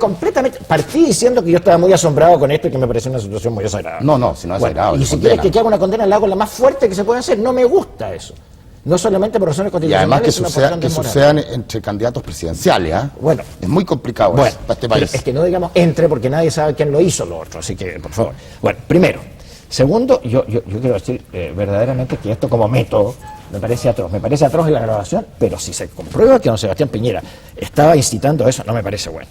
Speaker 6: partí diciendo que yo estaba muy asombrado con esto y que me pareció una situación muy desagradable.
Speaker 5: No, si no es desagradable.
Speaker 6: Y si quieres que haga una condena, la hago la más fuerte que se puede hacer. No me gusta eso. No solamente por razones constitucionales,
Speaker 5: y además que sucedan entre candidatos presidenciales, ¿eh?
Speaker 6: Bueno,
Speaker 5: es muy complicado eso para este país.
Speaker 6: Es que no digamos entre porque nadie sabe quién lo hizo lo otro, así que por favor. Bueno, primero. Segundo, yo quiero decir verdaderamente que esto como método me parece atroz. Me parece atroz en la grabación, pero si se comprueba que don Sebastián Piñera estaba incitando a eso, no me parece bueno.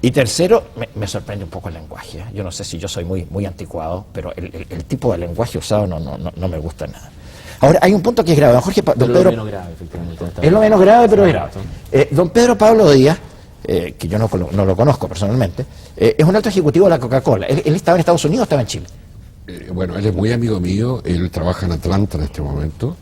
Speaker 6: Y tercero, me sorprende un poco el lenguaje, ¿eh? Yo no sé si yo soy muy anticuado, pero el tipo de lenguaje usado no me gusta nada. Ahora, hay un punto que es grave. Don Jorge, don Pedro,
Speaker 7: menos grave, efectivamente.
Speaker 6: Es lo menos grave, pero es grave. Don Pedro Pablo Díaz, que yo no lo conozco personalmente, es un alto ejecutivo de la Coca-Cola. ¿Él estaba en Estados Unidos o estaba en Chile?
Speaker 2: Bueno, él es muy amigo mío, él trabaja en Atlanta en este momento,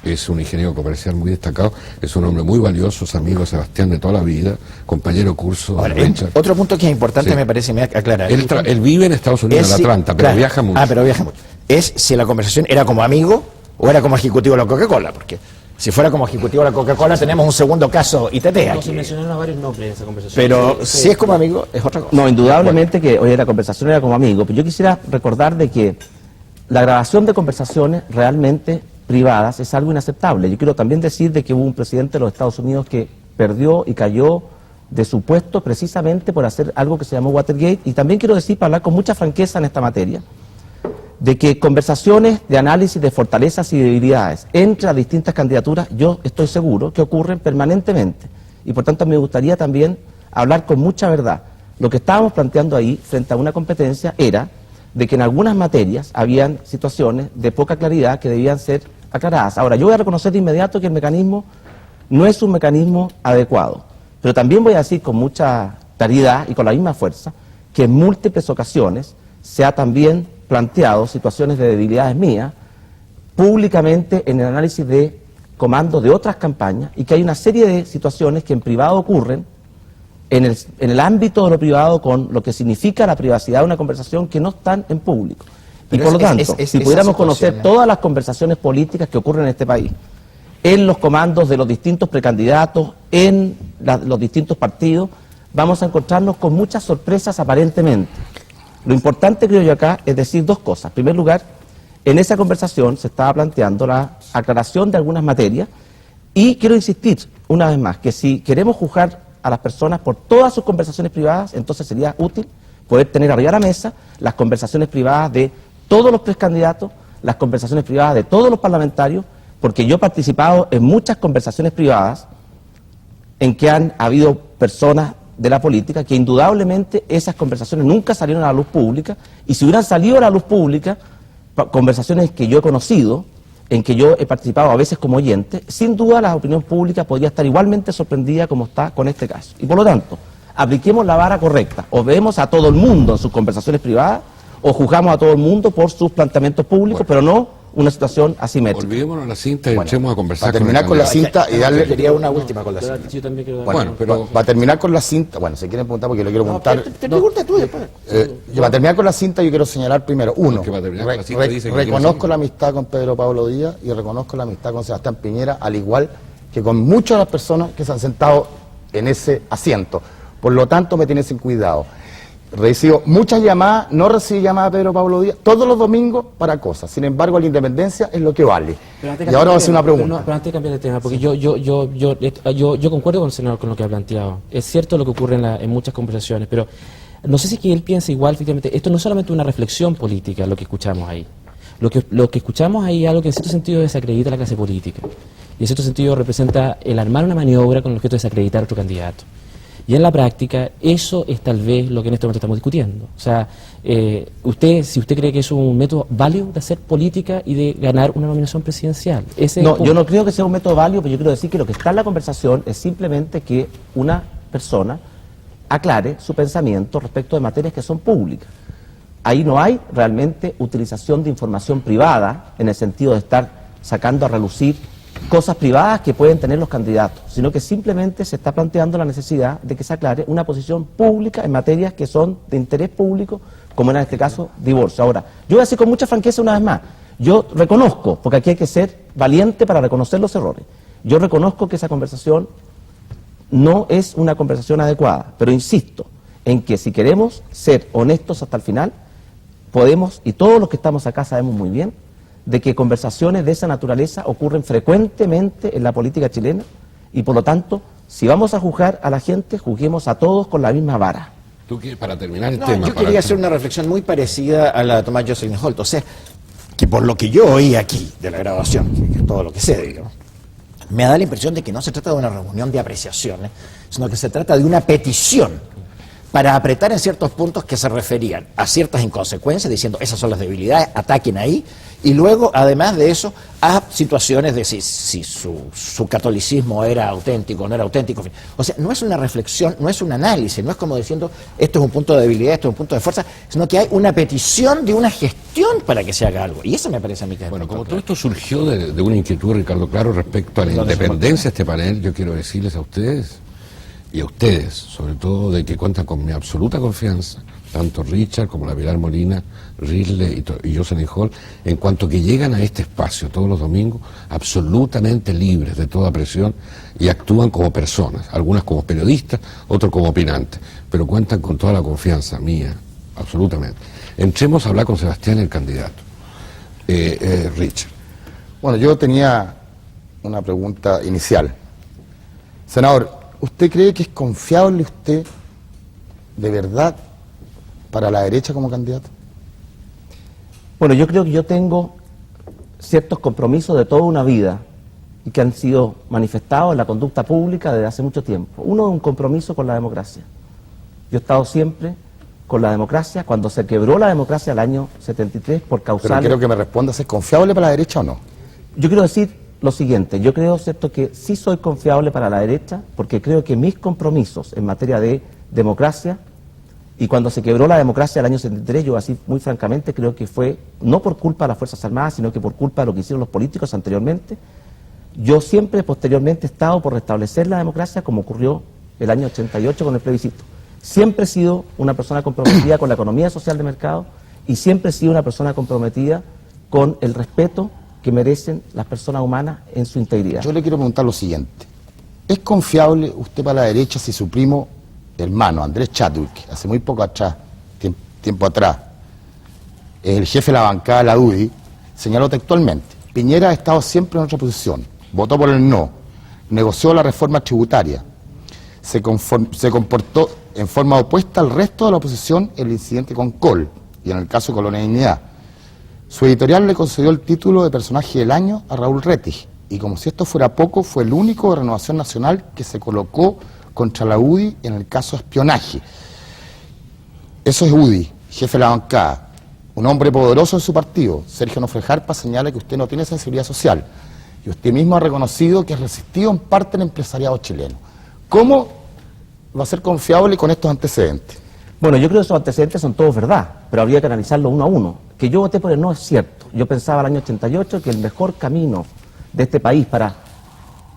Speaker 2: es un ingeniero comercial muy destacado, es un hombre muy valioso, es amigo de Sebastián de toda la vida, compañero de curso.
Speaker 6: Ahora, otro punto que es importante, me parece, me aclarar.
Speaker 2: Él vive en Estados Unidos, en Atlanta, pero viaja mucho.
Speaker 6: Pero viaja mucho. Es si la conversación era como amigo o era como ejecutivo de la Coca-Cola, porque si fuera como ejecutivo de la Coca-Cola tenemos un segundo caso ITT aquí.
Speaker 7: Se mencionaron a varios nombres en esa conversación.
Speaker 6: Pero si es como amigo, es otra cosa.
Speaker 8: No, indudablemente que hoy la conversación era como amigo, pero yo quisiera recordar de que la grabación de conversaciones realmente privadas es algo inaceptable. Yo quiero también decir de que hubo un presidente de los Estados Unidos que perdió y cayó de su puesto precisamente por hacer algo que se llamó Watergate. Y también quiero decir, para hablar con mucha franqueza en esta materia, de que conversaciones de análisis de fortalezas y debilidades entre las distintas candidaturas, yo estoy seguro que ocurren permanentemente. Y por tanto me gustaría también hablar con mucha verdad. Lo que estábamos planteando ahí, frente a una competencia, era de que en algunas materias habían situaciones de poca claridad que debían ser aclaradas. Ahora, yo voy a reconocer de inmediato que el mecanismo no es un mecanismo adecuado, pero también voy a decir con mucha claridad y con la misma fuerza que en múltiples ocasiones se ha también planteado situaciones de debilidades mías públicamente en el análisis de comandos de otras campañas, y que hay una serie de situaciones que en privado ocurren en el ámbito de lo privado, con lo que significa la privacidad de una conversación, que no están en público. Y por lo tanto, si pudiéramos conocer todas las conversaciones políticas que ocurren en este país, en los comandos de los distintos precandidatos, en los distintos partidos, vamos a encontrarnos con muchas sorpresas aparentemente. Lo importante, creo yo, acá es decir dos cosas. En primer lugar, en esa conversación se estaba planteando la aclaración de algunas materias, y quiero insistir una vez más que si queremos juzgar a las personas por todas sus conversaciones privadas, entonces sería útil poder tener arriba de la mesa las conversaciones privadas de todos los precandidatos, las conversaciones privadas de todos los parlamentarios, porque yo he participado en muchas conversaciones privadas en que han habido personas de la política que indudablemente esas conversaciones nunca salieron a la luz pública, y si hubieran salido a la luz pública, conversaciones que yo he conocido, en que yo he participado a veces como oyente, sin duda la opinión pública podría estar igualmente sorprendida como está con este caso. Y por lo tanto, apliquemos la vara correcta: o vemos a todo el mundo en sus conversaciones privadas, o juzgamos a todo el mundo por sus planteamientos públicos, pero no una situación asimétrica.
Speaker 2: Olvidémonos la cinta y echemos a conversar.
Speaker 5: Para terminar con la cinta y darle...
Speaker 6: Quería una última con la cinta.
Speaker 7: Yo también quiero dar-
Speaker 5: Bueno,
Speaker 2: pero...
Speaker 5: para terminar con la cinta, bueno, si quieren preguntar, porque lo quiero preguntar.
Speaker 6: Te pregunta tú después.
Speaker 5: Para terminar con la cinta, yo quiero señalar primero, uno,
Speaker 2: Porque para terminar con la cinta dice que
Speaker 5: reconozco
Speaker 2: quiere
Speaker 5: la amistad con Pedro Pablo Díaz y reconozco la amistad con Sebastián Piñera, al igual que con muchas de las personas que se han sentado en ese asiento. Por lo tanto, me tienen sin cuidado. Recibo muchas llamadas, no recibí llamadas de Pedro Pablo Díaz todos los domingos para cosas. Sin embargo, la independencia es lo que vale.
Speaker 7: Pero
Speaker 5: Y ahora voy a hacer una pregunta.
Speaker 7: Pero antes de cambiar de tema, porque yo concuerdo con el senador con lo que ha planteado. Es cierto lo que ocurre en muchas conversaciones, pero no sé si que él piensa igual. Efectivamente, esto no es solamente una reflexión política lo que escuchamos ahí. Lo que escuchamos ahí es algo que en cierto sentido desacredita a la clase política. Y en cierto sentido representa el armar una maniobra con el objeto de desacreditar a otro candidato. Y en la práctica, eso es tal vez lo que en este momento estamos discutiendo. O sea, si usted cree que es un método válido de hacer política y de ganar una nominación presidencial.
Speaker 8: No, yo no creo que sea un método válido, pero yo quiero decir que lo que está en la conversación es simplemente que una persona aclare su pensamiento respecto de materias que son públicas. Ahí no hay realmente utilización de información privada, en el sentido de estar sacando a relucir cosas privadas que pueden tener los candidatos, sino que simplemente se está planteando la necesidad de que se aclare una posición pública en materias que son de interés público, como en este caso divorcio. Ahora, yo voy a decir con mucha franqueza una vez más, yo reconozco, porque aquí hay que ser valiente para reconocer los errores, yo reconozco que esa conversación no es una conversación adecuada, pero insisto en que si queremos ser honestos hasta el final, podemos, y todos los que estamos acá sabemos muy bien, de que conversaciones de esa naturaleza ocurren frecuentemente en la política chilena, y por lo tanto, si vamos a juzgar a la gente, juzguemos a todos con la misma vara.
Speaker 2: ¿Tú quieres, para terminar el
Speaker 6: No,
Speaker 2: tema?
Speaker 6: yo quería hacer una reflexión muy parecida a la de Tomás Jocelyn Holt. O sea, que por lo que yo oí aquí de la grabación, que es todo lo que sé, digamos, me da la impresión de que no se trata de una reunión de apreciaciones, sino que se trata de una petición para apretar en ciertos puntos que se referían a ciertas inconsecuencias, diciendo esas son las debilidades, ataquen ahí, y luego, además de eso, a situaciones de si su catolicismo era auténtico o no era auténtico. O sea, no es una reflexión, no es un análisis, no es como diciendo esto es un punto de debilidad, esto es un punto de fuerza, sino que hay una petición de una gestión para que se haga algo. Y eso me parece a mí que es
Speaker 2: Bueno, como
Speaker 6: claro.
Speaker 2: todo esto surgió de una inquietud, Ricardo Claro, respecto a la independencia de este panel, yo quiero decirles a ustedes, y a ustedes, sobre todo, de que cuentan con mi absoluta confianza, tanto Richard como la Pilar Molina, Ridley y Jocelyn Hall, en cuanto que llegan a este espacio todos los domingos, absolutamente libres de toda presión, y actúan como personas, algunas como periodistas, otros como opinantes, pero cuentan con toda la confianza mía, absolutamente. Entremos a hablar con Sebastián, el candidato. Richard.
Speaker 5: Bueno, yo tenía una pregunta inicial. Senador, ¿Usted cree que es confiable usted, de verdad, para la derecha como candidato?
Speaker 8: Bueno, yo creo que yo tengo ciertos compromisos de toda una vida y que han sido manifestados en la conducta pública desde hace mucho tiempo. Uno es un compromiso con la democracia. Yo he estado siempre con la democracia. Cuando se quebró la democracia el año 73 por causales...
Speaker 5: Pero quiero que me respondas, ¿es confiable para la derecha o no?
Speaker 8: Yo quiero decir lo siguiente, yo creo, ¿cierto?, que sí soy confiable para la derecha, porque creo que mis compromisos en materia de democracia, y cuando se quebró la democracia el año 73, yo así muy francamente creo que fue no por culpa de las Fuerzas Armadas, sino que por culpa de lo que hicieron los políticos anteriormente. Yo siempre, posteriormente, he estado por restablecer la democracia, como ocurrió el año 88 con el plebiscito. Siempre he sido una persona comprometida con la economía social de mercado y siempre he sido una persona comprometida con el respeto que merecen las personas humanas en su integridad.
Speaker 5: Yo le quiero preguntar lo siguiente. ¿Es confiable usted para la derecha si su primo hermano, Andrés Chadwick, hace muy poco atrás, tiempo atrás, el jefe de la bancada de la UDI, señaló textualmente: Piñera ha estado siempre en otra posición, votó por el no, negoció la reforma tributaria, se comportó en forma opuesta al resto de la oposición en el incidente con Kohl y en el caso de Colonia Dignidad. Su editorial le concedió el título de personaje del año a Raúl Rettig, y como si esto fuera poco, fue el único de Renovación Nacional que se colocó contra la UDI en el caso de espionaje. Eso es UDI, jefe de la bancada, un hombre poderoso en su partido. Sergio Onofre Jarpa señala que usted no tiene sensibilidad social, y usted mismo ha reconocido que es resistido en parte el empresariado chileno. ¿Cómo va a ser confiable con estos antecedentes?
Speaker 8: Bueno, yo creo que esos antecedentes son todos verdad, pero habría que analizarlo uno a uno. Que yo voté por el no es cierto. Yo pensaba el año 88 que el mejor camino de este país para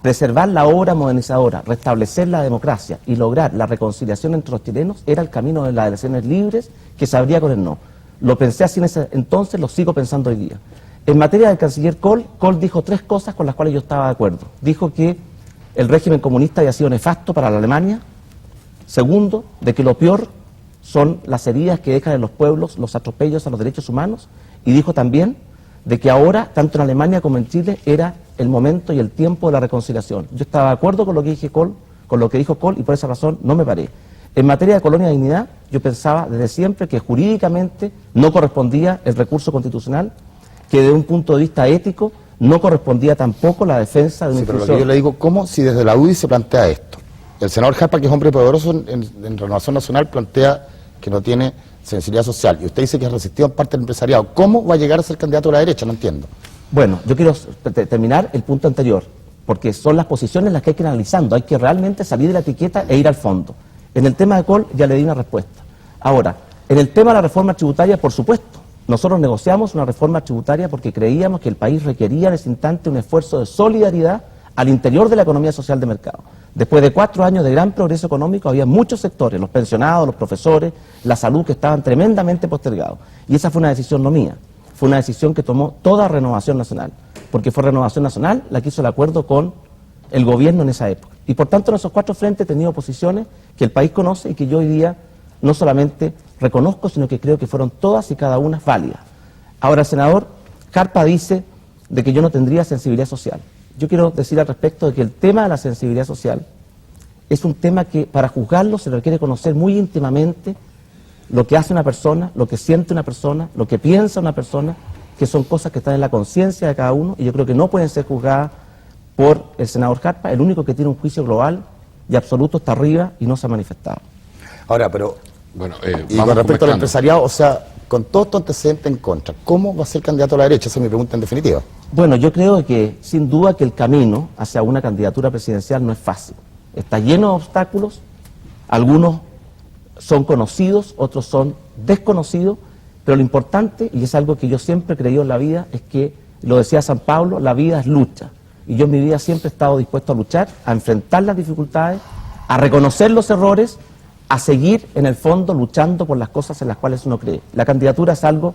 Speaker 8: preservar la obra modernizadora, restablecer la democracia y lograr la reconciliación entre los chilenos era el camino de las elecciones libres, que se abría con el no. Lo pensé así en ese entonces, lo sigo pensando hoy día. En materia del canciller Kohl, Kohl dijo tres cosas con las cuales yo estaba de acuerdo. Dijo que el régimen comunista había sido nefasto para la Alemania. Segundo, de que lo peor son las heridas que dejan en los pueblos los atropellos a los derechos humanos, y dijo también de que ahora, tanto en Alemania como en Chile, era el momento y el tiempo de la reconciliación. Yo estaba de acuerdo con lo que dijo Kohl, y por esa razón no me paré. En materia de Colonia Dignidad, yo pensaba desde siempre que jurídicamente no correspondía el recurso constitucional, que desde un punto de vista ético no correspondía tampoco la defensa de una
Speaker 5: institución.
Speaker 8: Pero
Speaker 5: lo que yo le digo, ¿cómo si desde la UDI se plantea esto? El senador Jarpa, que es hombre poderoso en Renovación Nacional, plantea que no tiene sensibilidad social, y usted dice que es resistido en parte del empresariado. ¿Cómo va a llegar a ser candidato a la derecha? No entiendo.
Speaker 8: Bueno, yo quiero terminar el punto anterior, porque son las posiciones las que hay que ir analizando, hay que realmente salir de la etiqueta e ir al fondo. En el tema de Kohl ya le di una respuesta. Ahora, en el tema de la reforma tributaria, por supuesto, nosotros negociamos una reforma tributaria porque creíamos que el país requería en ese instante un esfuerzo de solidaridad al interior de la economía social de mercado. Después de 4 años de gran progreso económico, había muchos sectores, los pensionados, los profesores, la salud, que estaban tremendamente postergados. Y esa fue una decisión no mía, fue una decisión que tomó toda Renovación Nacional, porque fue Renovación Nacional la que hizo el acuerdo con el gobierno en esa época. Y por tanto, en esos 4 frentes he tenido posiciones que el país conoce y que yo hoy día no solamente reconozco, sino que creo que fueron todas y cada una válidas. Ahora, el senador Jarpa dice de que yo no tendría sensibilidad social. Yo quiero decir al respecto de que el tema de la sensibilidad social es un tema que para juzgarlo se requiere conocer muy íntimamente lo que hace una persona, lo que siente una persona, lo que piensa una persona, que son cosas que están en la conciencia de cada uno, y yo creo que no pueden ser juzgadas por el senador Jarpa. El único que tiene un juicio global y absoluto está arriba y no se ha manifestado.
Speaker 5: Ahora, pero,
Speaker 2: bueno,
Speaker 5: y con respecto al empresariado, o sea, con todo estos antecedentes en contra, ¿cómo va a ser candidato a la derecha? Esa es mi pregunta en definitiva.
Speaker 8: Bueno, yo creo que sin duda que el camino hacia una candidatura presidencial no es fácil. Está lleno de obstáculos, algunos son conocidos, otros son desconocidos, pero lo importante, y es algo que yo siempre he creído en la vida, es que, lo decía San Pablo, la vida es lucha. Y yo en mi vida siempre he estado dispuesto a luchar, a enfrentar las dificultades, a reconocer los errores, a seguir en el fondo luchando por las cosas en las cuales uno cree. La candidatura es algo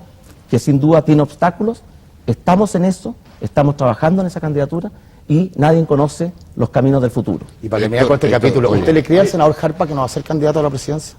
Speaker 8: que sin duda tiene obstáculos, estamos en eso, estamos trabajando en esa candidatura y nadie conoce los caminos del futuro.
Speaker 5: Y para terminar con este capítulo, ¿usted le cree al senador Jarpa que no va a ser candidato a la presidencia?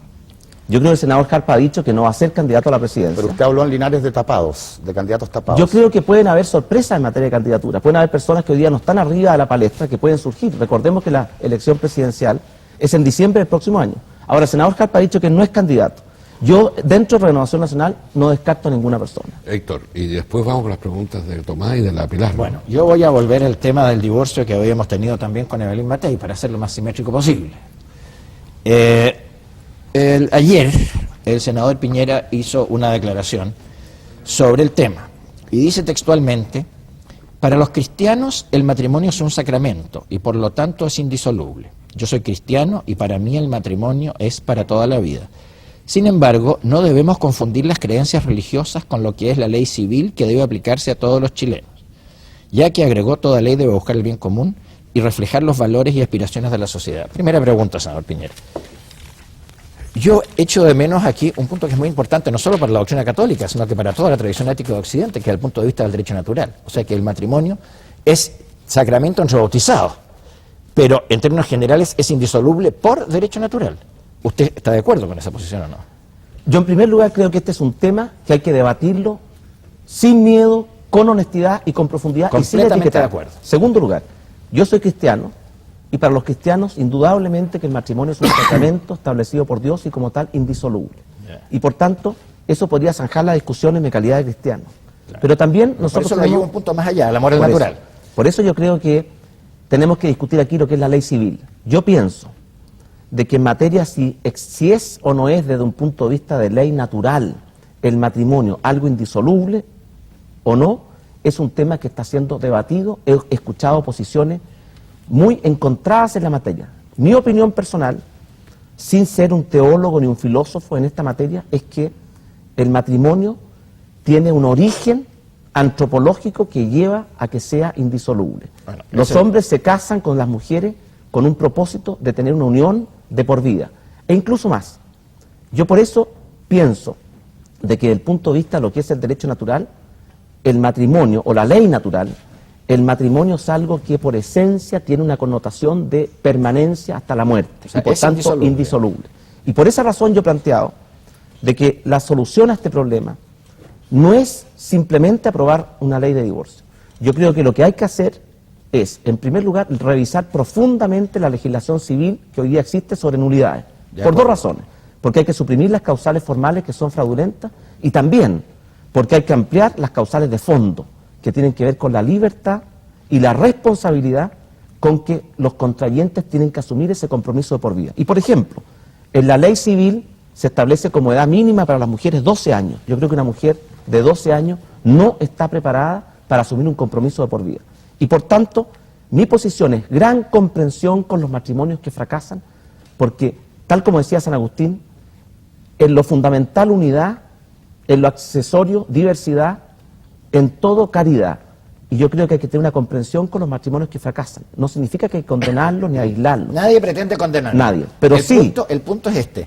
Speaker 8: Yo creo que el senador Jarpa ha dicho que no va a ser candidato a la presidencia.
Speaker 5: Pero usted habló en Linares de tapados, de candidatos tapados.
Speaker 8: Yo creo que pueden haber sorpresas en materia de candidatura. Pueden haber personas que hoy día no están arriba de la palestra, que pueden surgir. Recordemos que la elección presidencial es en diciembre del próximo año. Ahora, el senador Jarpa ha dicho que no es candidato. Yo, dentro de Renovación Nacional, no descarto a ninguna persona.
Speaker 2: Héctor, y después vamos con las preguntas de Tomás y de la Pilar.
Speaker 6: Bueno, yo voy a volver al tema del divorcio que habíamos tenido también con Evelyn Matei, para hacerlo lo más simétrico posible. Ayer, el senador Piñera hizo una declaración sobre el tema, y dice textualmente: para los cristianos el matrimonio es un sacramento y por lo tanto es indisoluble. Yo soy cristiano y para mí el matrimonio es para toda la vida. Sin embargo, no debemos confundir las creencias religiosas con lo que es la ley civil que debe aplicarse a todos los chilenos, ya que agregó: toda ley debe buscar el bien común y reflejar los valores y aspiraciones de la sociedad. Primera pregunta, senador Piñera. Yo echo de menos aquí un punto que es muy importante, no solo para la doctrina católica, sino que para toda la tradición ética de Occidente, que es el punto de vista del derecho natural. O sea que el matrimonio es sacramento entre bautizados, pero en términos generales es indisoluble por derecho natural. ¿Usted está de acuerdo con esa posición o no?
Speaker 8: Yo, en primer lugar, creo que este es un tema que hay que debatirlo sin miedo, con honestidad y con profundidad.
Speaker 6: Completamente
Speaker 8: y sin etiquetar.
Speaker 6: de acuerdo.
Speaker 8: Segundo lugar, yo soy cristiano y para los cristianos, indudablemente que el matrimonio es un sacramento establecido por Dios y como tal indisoluble. Y por tanto, eso podría zanjar la discusión en mi calidad de cristiano. Claro. Pero también nosotros...
Speaker 6: Por eso hay un punto más allá, el amor es natural.
Speaker 8: Por eso yo creo que tenemos que discutir aquí lo que es la ley civil. Yo pienso de que en materia si es o no es desde un punto de vista de ley natural el matrimonio algo indisoluble o no, es un tema que está siendo debatido. He escuchado posiciones muy encontradas en la materia. Mi opinión personal, sin ser un teólogo ni un filósofo en esta materia, es que el matrimonio tiene un origen antropológico que lleva a que sea indisoluble. Bueno, los hombres se casan con las mujeres con un propósito de tener una unión de por vida, e incluso más. Yo por eso pienso de que desde el punto de vista de lo que es el derecho natural, el matrimonio o la ley natural, el matrimonio es algo que por esencia tiene una connotación de permanencia hasta la muerte, o sea, y por tanto indisoluble. Y por esa razón yo he planteado de que la solución a este problema no es simplemente aprobar una ley de divorcio. Yo creo que lo que hay que hacer es, en primer lugar, revisar profundamente la legislación civil que hoy día existe sobre nulidades, por dos razones: porque hay que suprimir las causales formales que son fraudulentas, y también porque hay que ampliar las causales de fondo, que tienen que ver con la libertad y la responsabilidad con que los contrayentes tienen que asumir ese compromiso de por vida. Y por ejemplo, en la ley civil se establece como edad mínima para las mujeres 12 años. Yo creo que una mujer de 12 años no está preparada para asumir un compromiso de por vida. Y por tanto, mi posición es gran comprensión con los matrimonios que fracasan, porque, tal como decía San Agustín, en lo fundamental unidad, en lo accesorio diversidad, en todo caridad. Y yo creo que hay que tener una comprensión con los matrimonios que fracasan. No significa que hay que condenarlos ni aislarlos.
Speaker 6: Nadie pretende condenarlos.
Speaker 8: Nadie. Pero
Speaker 6: el punto es este.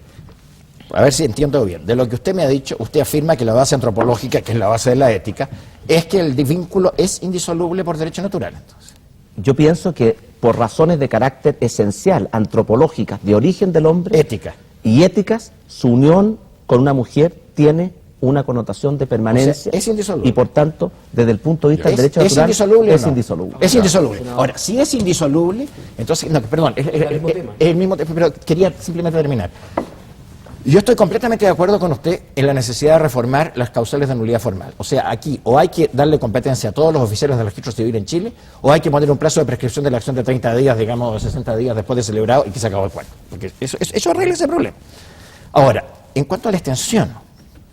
Speaker 6: A ver si entiendo bien. De lo que usted me ha dicho, usted afirma que la base antropológica, que es la base de la ética, es que el vínculo es indisoluble por derecho natural. Entonces,
Speaker 8: yo pienso que por razones de carácter esencial, antropológicas, de origen del hombre,
Speaker 6: ética
Speaker 8: y éticas, su unión con una mujer tiene una connotación de permanencia,
Speaker 6: o sea, es indisoluble.
Speaker 8: Y por tanto, desde el punto de vista del derecho natural,
Speaker 6: indisoluble
Speaker 8: es
Speaker 6: no?
Speaker 8: indisoluble.
Speaker 6: Es indisoluble. Ahora, si es indisoluble, entonces, no, perdón, es el mismo tema, pero quería simplemente terminar. Yo estoy completamente de acuerdo con usted en la necesidad de reformar las causales de nulidad formal. O sea, aquí o hay que darle competencia a todos los oficiales del registro civil en Chile, o hay que poner un plazo de prescripción de la acción de 30 días, digamos, de 60 días después de celebrado, y que se acabó el cuento. Porque eso arregla ese problema. Ahora, en cuanto a la extensión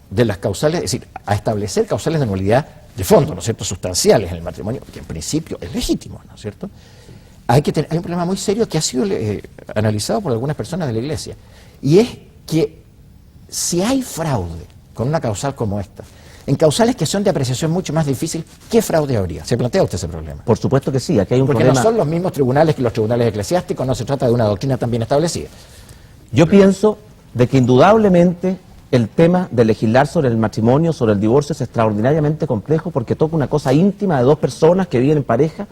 Speaker 6: de las causales, es decir, a establecer causales de nulidad de fondo, ¿no es cierto?, sustanciales en el matrimonio, que en principio es legítimo, ¿no es cierto?, hay un problema muy serio que ha sido analizado por algunas personas de la Iglesia, y es que si hay fraude con una causal como esta, en causales que son de apreciación mucho más difícil, ¿qué fraude habría? ¿Se plantea usted ese problema?
Speaker 8: Por supuesto que sí, aquí hay un
Speaker 6: Porque
Speaker 8: problema.
Speaker 6: no son los mismos tribunales que los tribunales eclesiásticos, no se trata de una doctrina tan bien establecida.
Speaker 8: Yo pienso de que indudablemente el tema de legislar sobre el matrimonio, sobre el divorcio, es extraordinariamente complejo porque toca una cosa íntima de dos personas que viven en pareja,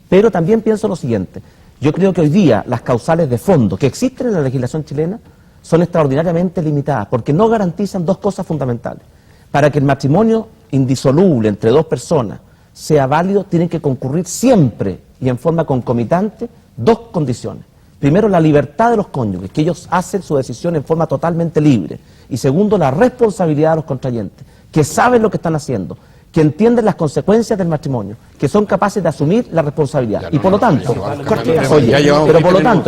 Speaker 8: pero también pienso lo siguiente: yo creo que hoy día las causales de fondo que existen en la legislación chilena son extraordinariamente limitadas porque no garantizan dos cosas fundamentales. Para que el matrimonio indisoluble entre dos personas sea válido, tienen que concurrir siempre y en forma concomitante dos condiciones: Primero, la libertad de los cónyuges, que ellos hacen su decisión en forma totalmente libre. Y segundo, la responsabilidad de los contrayentes, que saben lo que están haciendo, que entienden las consecuencias del matrimonio, que son capaces de asumir la responsabilidad. Y por lo tanto,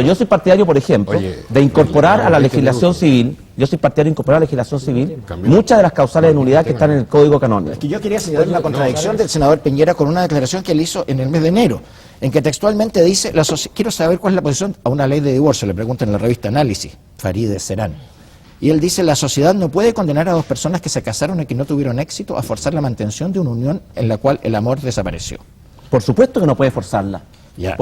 Speaker 8: yo soy partidario, por ejemplo, de incorporar a la legislación civil, muchas de las causales de nulidad que están en el Código Canónico.
Speaker 6: Es que yo quería señalar la contradicción del senador Piñera con una declaración que él hizo en el mes de enero, en que textualmente dice, quiero saber cuál es la posición a una ley de divorcio, le preguntan en la revista Análisis, Farideh Serán. Y él dice, la sociedad no puede condenar a dos personas que se casaron y que no tuvieron éxito a forzar la mantención de una unión en la cual el amor desapareció.
Speaker 8: Por supuesto que no puede forzarla.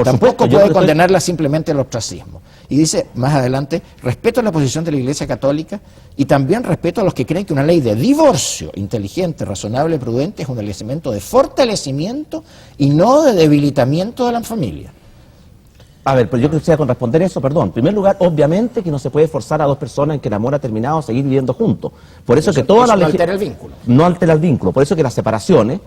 Speaker 6: Tampoco puede condenarla simplemente al ostracismo. Y dice más adelante, respeto la posición de la Iglesia Católica y también respeto a los que creen que una ley de divorcio inteligente, razonable, prudente es un elemento de fortalecimiento y no de debilitamiento de la familia.
Speaker 8: A ver, pero yo quisiera responder eso, perdón. En primer lugar, obviamente que no se puede forzar a dos personas en que el amor ha terminado a seguir viviendo juntos. Por eso que toda la
Speaker 6: legislación no altera el vínculo.
Speaker 8: No altera el vínculo. Por eso que las separaciones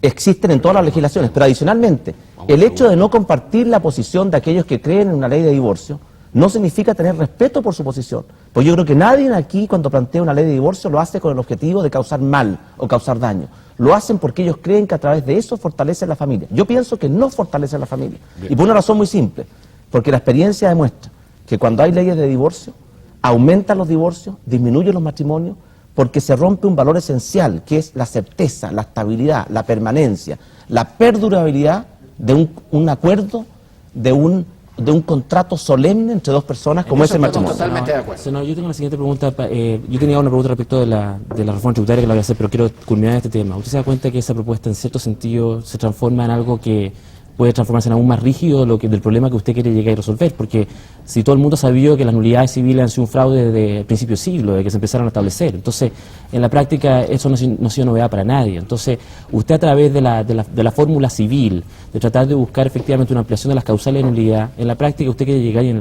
Speaker 8: existen en todas las legislaciones. Pero adicionalmente, el hecho de no compartir la posición de aquellos que creen en una ley de divorcio no significa tener respeto por su posición. Pues yo creo que nadie aquí, cuando plantea una ley de divorcio, lo hace con el objetivo de causar mal o causar daño. Lo hacen porque ellos creen que a través de eso fortalece la familia. Yo pienso que no fortalece la familia. Bien. Y por una razón muy simple. Porque la experiencia demuestra que cuando hay leyes de divorcio, aumentan los divorcios, disminuyen los matrimonios, porque se rompe un valor esencial, que es la certeza, la estabilidad, la permanencia, la perdurabilidad de un acuerdo, de un contrato solemne entre dos personas como es el matrimonio.
Speaker 6: Totalmente de acuerdo.
Speaker 7: Senador, yo tengo la siguiente pregunta. Yo tenía una pregunta respecto de la reforma tributaria que la voy a hacer, pero quiero culminar este tema. ¿Usted se da cuenta que esa propuesta en cierto sentido se transforma en algo que puede transformarse en aún más rígido del problema que usted quiere llegar a resolver? Porque si todo el mundo sabía que las nulidades civiles han sido un fraude desde el principio del siglo, de que se empezaron a establecer, entonces en la práctica eso no ha sido novedad para nadie. Entonces usted a través de la fórmula civil, de tratar de buscar efectivamente una ampliación de las causales de nulidad, en la práctica usted quiere llegar y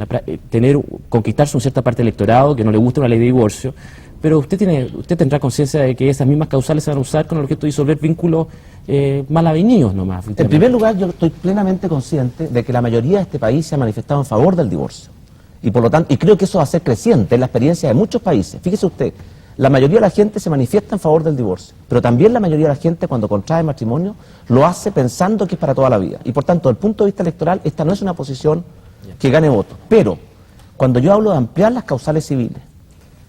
Speaker 7: conquistarse una cierta parte del electorado que no le gusta una ley de divorcio, pero usted tendrá conciencia de que esas mismas causales se van a usar con el objeto de disolver vínculos mal avenidos nomás.
Speaker 8: En primer lugar, yo estoy plenamente consciente de que la mayoría de este país se ha manifestado en favor del divorcio. Y por lo tanto, y creo que eso va a ser creciente en la experiencia de muchos países. Fíjese usted, la mayoría de la gente se manifiesta en favor del divorcio, pero también la mayoría de la gente cuando contrae matrimonio lo hace pensando que es para toda la vida. Y por tanto, desde el punto de vista electoral, esta no es una posición que gane votos. Pero, cuando yo hablo de ampliar las causales civiles,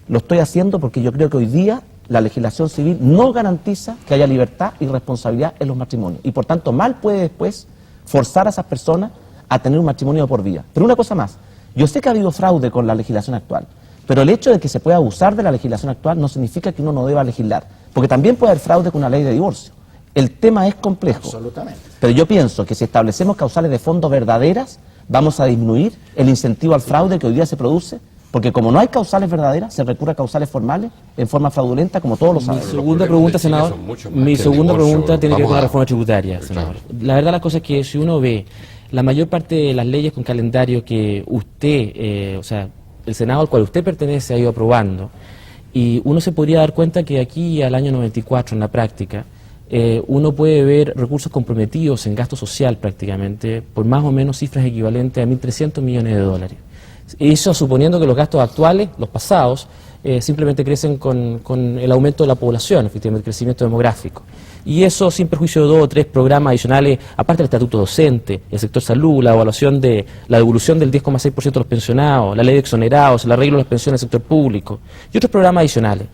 Speaker 8: lo estoy haciendo porque yo creo que hoy día la legislación civil no garantiza que haya libertad y responsabilidad en los matrimonios. Y por tanto, mal puede después forzar a esas personas a tener un matrimonio por vía. Pero una cosa más, yo sé que ha habido fraude con la legislación actual, pero el hecho de que se pueda abusar de la legislación actual no significa que uno no deba legislar, porque también puede haber fraude con una ley de divorcio. El tema es complejo.
Speaker 6: Absolutamente.
Speaker 8: Pero yo pienso que si establecemos causales de fondo verdaderas, vamos a disminuir el incentivo al fraude que hoy día se produce, porque como no hay causales verdaderas, se recurre a causales formales en forma fraudulenta, como todos lo saben.
Speaker 7: Mi segunda pregunta, senador, tiene que ver con la reforma tributaria, senador. La verdad las cosas es que si uno ve la mayor parte de las leyes con calendario que usted, o sea, el Senado al cual usted pertenece ha ido aprobando, y uno se podría dar cuenta que aquí al año 94 en la práctica, uno puede ver recursos comprometidos en gasto social prácticamente por más o menos cifras equivalentes a 1.300 millones de dólares. Eso suponiendo que los gastos actuales, los pasados, simplemente crecen con el aumento de la población, efectivamente, el crecimiento demográfico. Y eso sin perjuicio de 2 o 3 programas adicionales, aparte del estatuto docente, el sector salud, la evaluación de la devolución del 10,6% de los pensionados, la ley de exonerados, el arreglo de las pensiones del sector público y otros programas adicionales.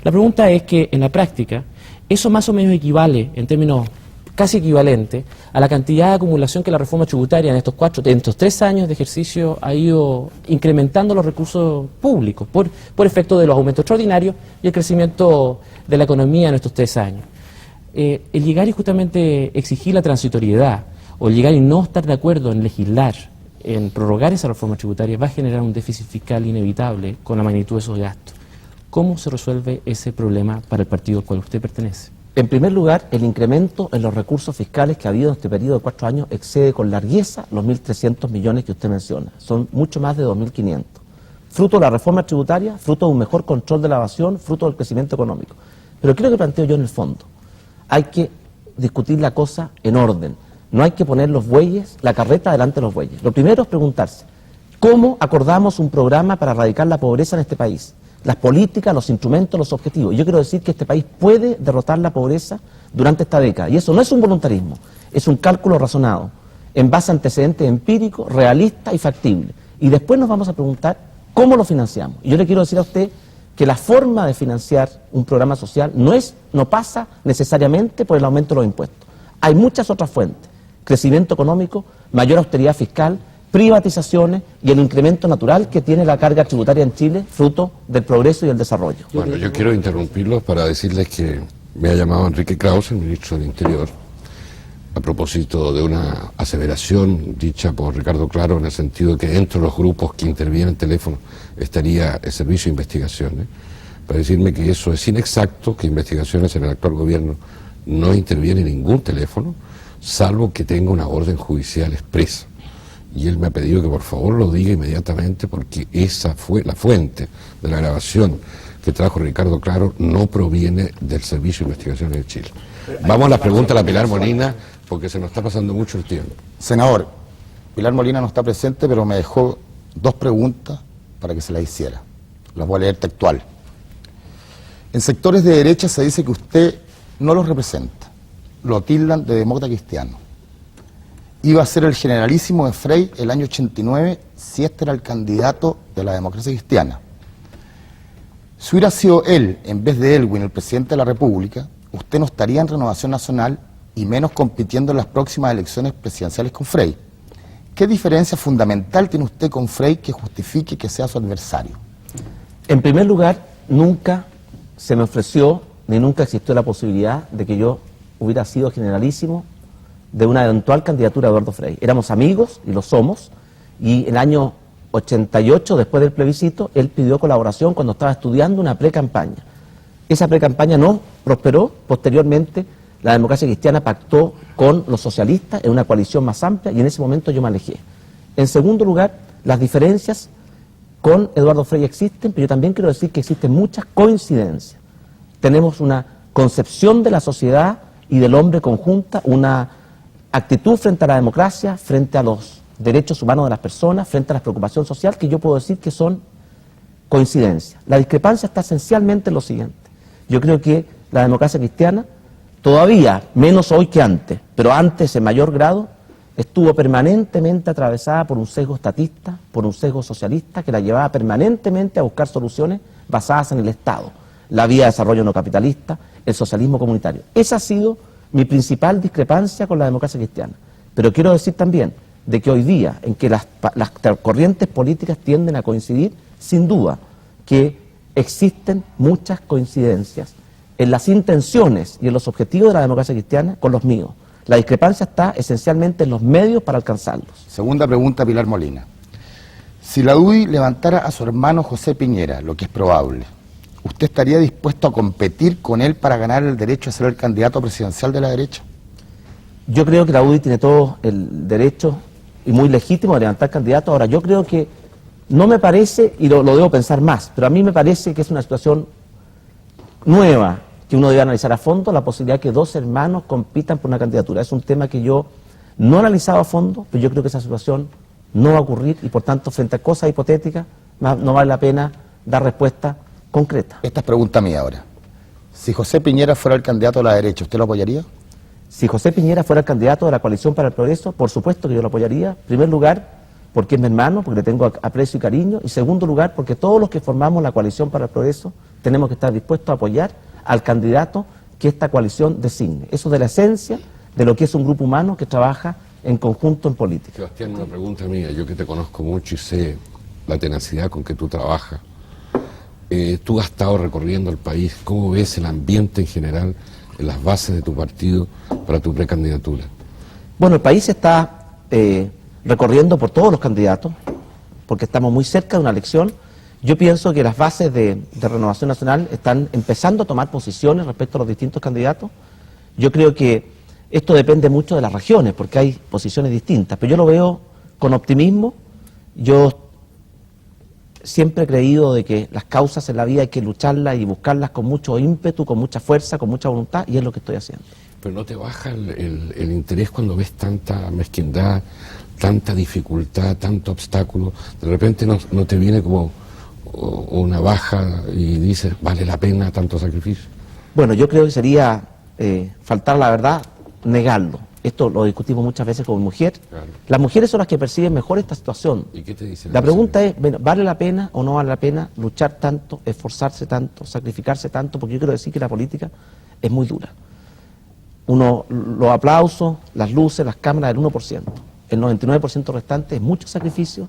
Speaker 7: La pregunta es que en la práctica, eso más o menos equivale, en términos casi equivalente, a la cantidad de acumulación que la reforma tributaria en estos 3 años de ejercicio ha ido incrementando los recursos públicos por efecto de los aumentos extraordinarios y el crecimiento de la economía en estos 3 años. El llegar y justamente exigir la transitoriedad o el llegar y no estar de acuerdo en legislar, en prorrogar esa reforma tributaria, va a generar un déficit fiscal inevitable con la magnitud de esos gastos. ¿Cómo se resuelve ese problema para el partido al cual usted pertenece?
Speaker 8: En primer lugar, el incremento en los recursos fiscales que ha habido en este periodo de 4 años excede con largueza los 1.300 millones que usted menciona. Son mucho más de 2.500. Fruto de la reforma tributaria, fruto de un mejor control de la evasión, fruto del crecimiento económico. Pero ¿qué es lo que planteo yo en el fondo? Hay que discutir la cosa en orden. No hay que poner la carreta delante de los bueyes. Lo primero es preguntarse, cómo acordamos un programa para erradicar la pobreza en este país, las políticas, los instrumentos, los objetivos. Yo quiero decir que este país puede derrotar la pobreza durante esta década, y eso no es un voluntarismo, es un cálculo razonado, en base a antecedentes empíricos, realistas y factibles. Y después nos vamos a preguntar cómo lo financiamos. Y yo le quiero decir a usted que la forma de financiar un programa social no pasa necesariamente por el aumento de los impuestos. Hay muchas otras fuentes: crecimiento económico, mayor austeridad fiscal, privatizaciones y el incremento natural que tiene la carga tributaria en Chile, fruto del progreso y el desarrollo.
Speaker 2: Bueno, yo quiero interrumpirlos para decirles que me ha llamado Enrique Krause, el ministro del Interior, a propósito de una aseveración dicha por Ricardo Claro, en el sentido de que dentro de los grupos que intervienen en teléfono estaría el Servicio de Investigaciones, para decirme que eso es inexacto, que Investigaciones en el actual gobierno no interviene en ningún teléfono, salvo que tenga una orden judicial expresa. Y él me ha pedido que por favor lo diga inmediatamente, porque esa fue la fuente de la grabación que trajo Ricardo Claro, no proviene del Servicio de Investigaciones de Chile. Vamos a la pregunta a la Pilar Molina, porque se nos está pasando mucho el tiempo.
Speaker 5: Senador, Pilar Molina no está presente, pero me dejó 2 preguntas para que se las hiciera. Las voy a leer textual. En sectores de derecha se dice que usted no los representa, lo tildan de demócrata cristiano. Iba a ser el generalísimo de Frey el año 89 si este era el candidato de la democracia cristiana. Si hubiera sido él, en vez de Elwin, el presidente de la República, usted no estaría en Renovación Nacional y menos compitiendo en las próximas elecciones presidenciales con Frey. ¿Qué diferencia fundamental tiene usted con Frey que justifique que sea su adversario?
Speaker 8: En primer lugar, nunca se me ofreció, ni nunca existió la posibilidad de que yo hubiera sido generalísimo de una eventual candidatura de Eduardo Frey. Éramos amigos, y lo somos, y en el año 88, después del plebiscito, él pidió colaboración cuando estaba estudiando una pre-campaña. Esa pre-campaña no prosperó. Posteriormente, la democracia cristiana pactó con los socialistas en una coalición más amplia, y en ese momento yo me alejé. En segundo lugar, las diferencias con Eduardo Frey existen, pero yo también quiero decir que existen muchas coincidencias. Tenemos una concepción de la sociedad y del hombre conjunta, una actitud frente a la democracia, frente a los derechos humanos de las personas, frente a la preocupación social, que yo puedo decir que son coincidencias. La discrepancia está esencialmente en lo siguiente. Yo creo que la democracia cristiana, todavía menos hoy que antes, pero antes en mayor grado, estuvo permanentemente atravesada por un sesgo estatista, por un sesgo socialista, que la llevaba permanentemente a buscar soluciones basadas en el Estado, la vía de desarrollo no capitalista, el socialismo comunitario. Esa ha sido mi principal discrepancia con la democracia cristiana. Pero quiero decir también de que hoy día, en que las corrientes políticas tienden a coincidir, sin duda que existen muchas coincidencias en las intenciones y en los objetivos de la democracia cristiana con los míos. La discrepancia está esencialmente en los medios para alcanzarlos.
Speaker 5: Segunda pregunta, Pilar Molina. Si la UDI levantara a su hermano José Piñera, lo que es probable, ¿usted estaría dispuesto a competir con él para ganar el derecho a ser el candidato presidencial de la derecha?
Speaker 8: Yo creo que la UDI tiene todo el derecho y muy legítimo de levantar candidatos. Ahora, yo creo que no me parece, y lo debo pensar más, pero a mí me parece que es una situación nueva, que uno debe analizar a fondo la posibilidad de que 2 hermanos compitan por una candidatura. Es un tema que yo no he analizado a fondo, pero yo creo que esa situación no va a ocurrir, y por tanto, frente a cosas hipotéticas, no vale la pena dar respuesta concreta.
Speaker 5: Esta es pregunta mía ahora. Si José Piñera fuera el candidato de la derecha, ¿usted lo apoyaría?
Speaker 8: Si José Piñera fuera el candidato de la Coalición para el Progreso, por supuesto que yo lo apoyaría. En primer lugar, porque es mi hermano, porque le tengo aprecio y cariño. Y en segundo lugar, porque todos los que formamos la Coalición para el Progreso tenemos que estar dispuestos a apoyar al candidato que esta coalición designe. Eso es de la esencia de lo que es un grupo humano que trabaja en conjunto en política.
Speaker 2: Sebastián, una pregunta mía. Yo que te conozco mucho y sé la tenacidad con que tú trabajas. Tú has estado recorriendo el país. ¿Cómo ves el ambiente en general en las bases de tu partido para tu precandidatura?
Speaker 8: Bueno, el país está recorriendo por todos los candidatos, porque estamos muy cerca de una elección. Yo pienso que las bases de Renovación Nacional están empezando a tomar posiciones respecto a los distintos candidatos. Yo creo que esto depende mucho de las regiones, porque hay posiciones distintas, pero yo lo veo con optimismo. Yo siempre he creído de que las causas en la vida hay que lucharlas y buscarlas con mucho ímpetu, con mucha fuerza, con mucha voluntad, y es lo que estoy haciendo.
Speaker 2: Pero ¿no te baja el interés cuando ves tanta mezquindad, tanta dificultad, tanto obstáculo, de repente no te viene como una baja y dices, ¿vale la pena tanto sacrificio?
Speaker 8: Bueno, yo creo que sería faltar a la verdad, negarlo. Esto lo discutimos muchas veces con mujer.
Speaker 2: Claro.
Speaker 8: Las mujeres son las que perciben mejor esta situación.
Speaker 2: ¿Y qué te dicen?
Speaker 8: La pregunta es, bueno, ¿vale la pena o no vale la pena luchar tanto, esforzarse tanto, sacrificarse tanto? Porque yo quiero decir que la política es muy dura. Los aplausos, las luces, las cámaras del 1%. El 99% restante es mucho sacrificio,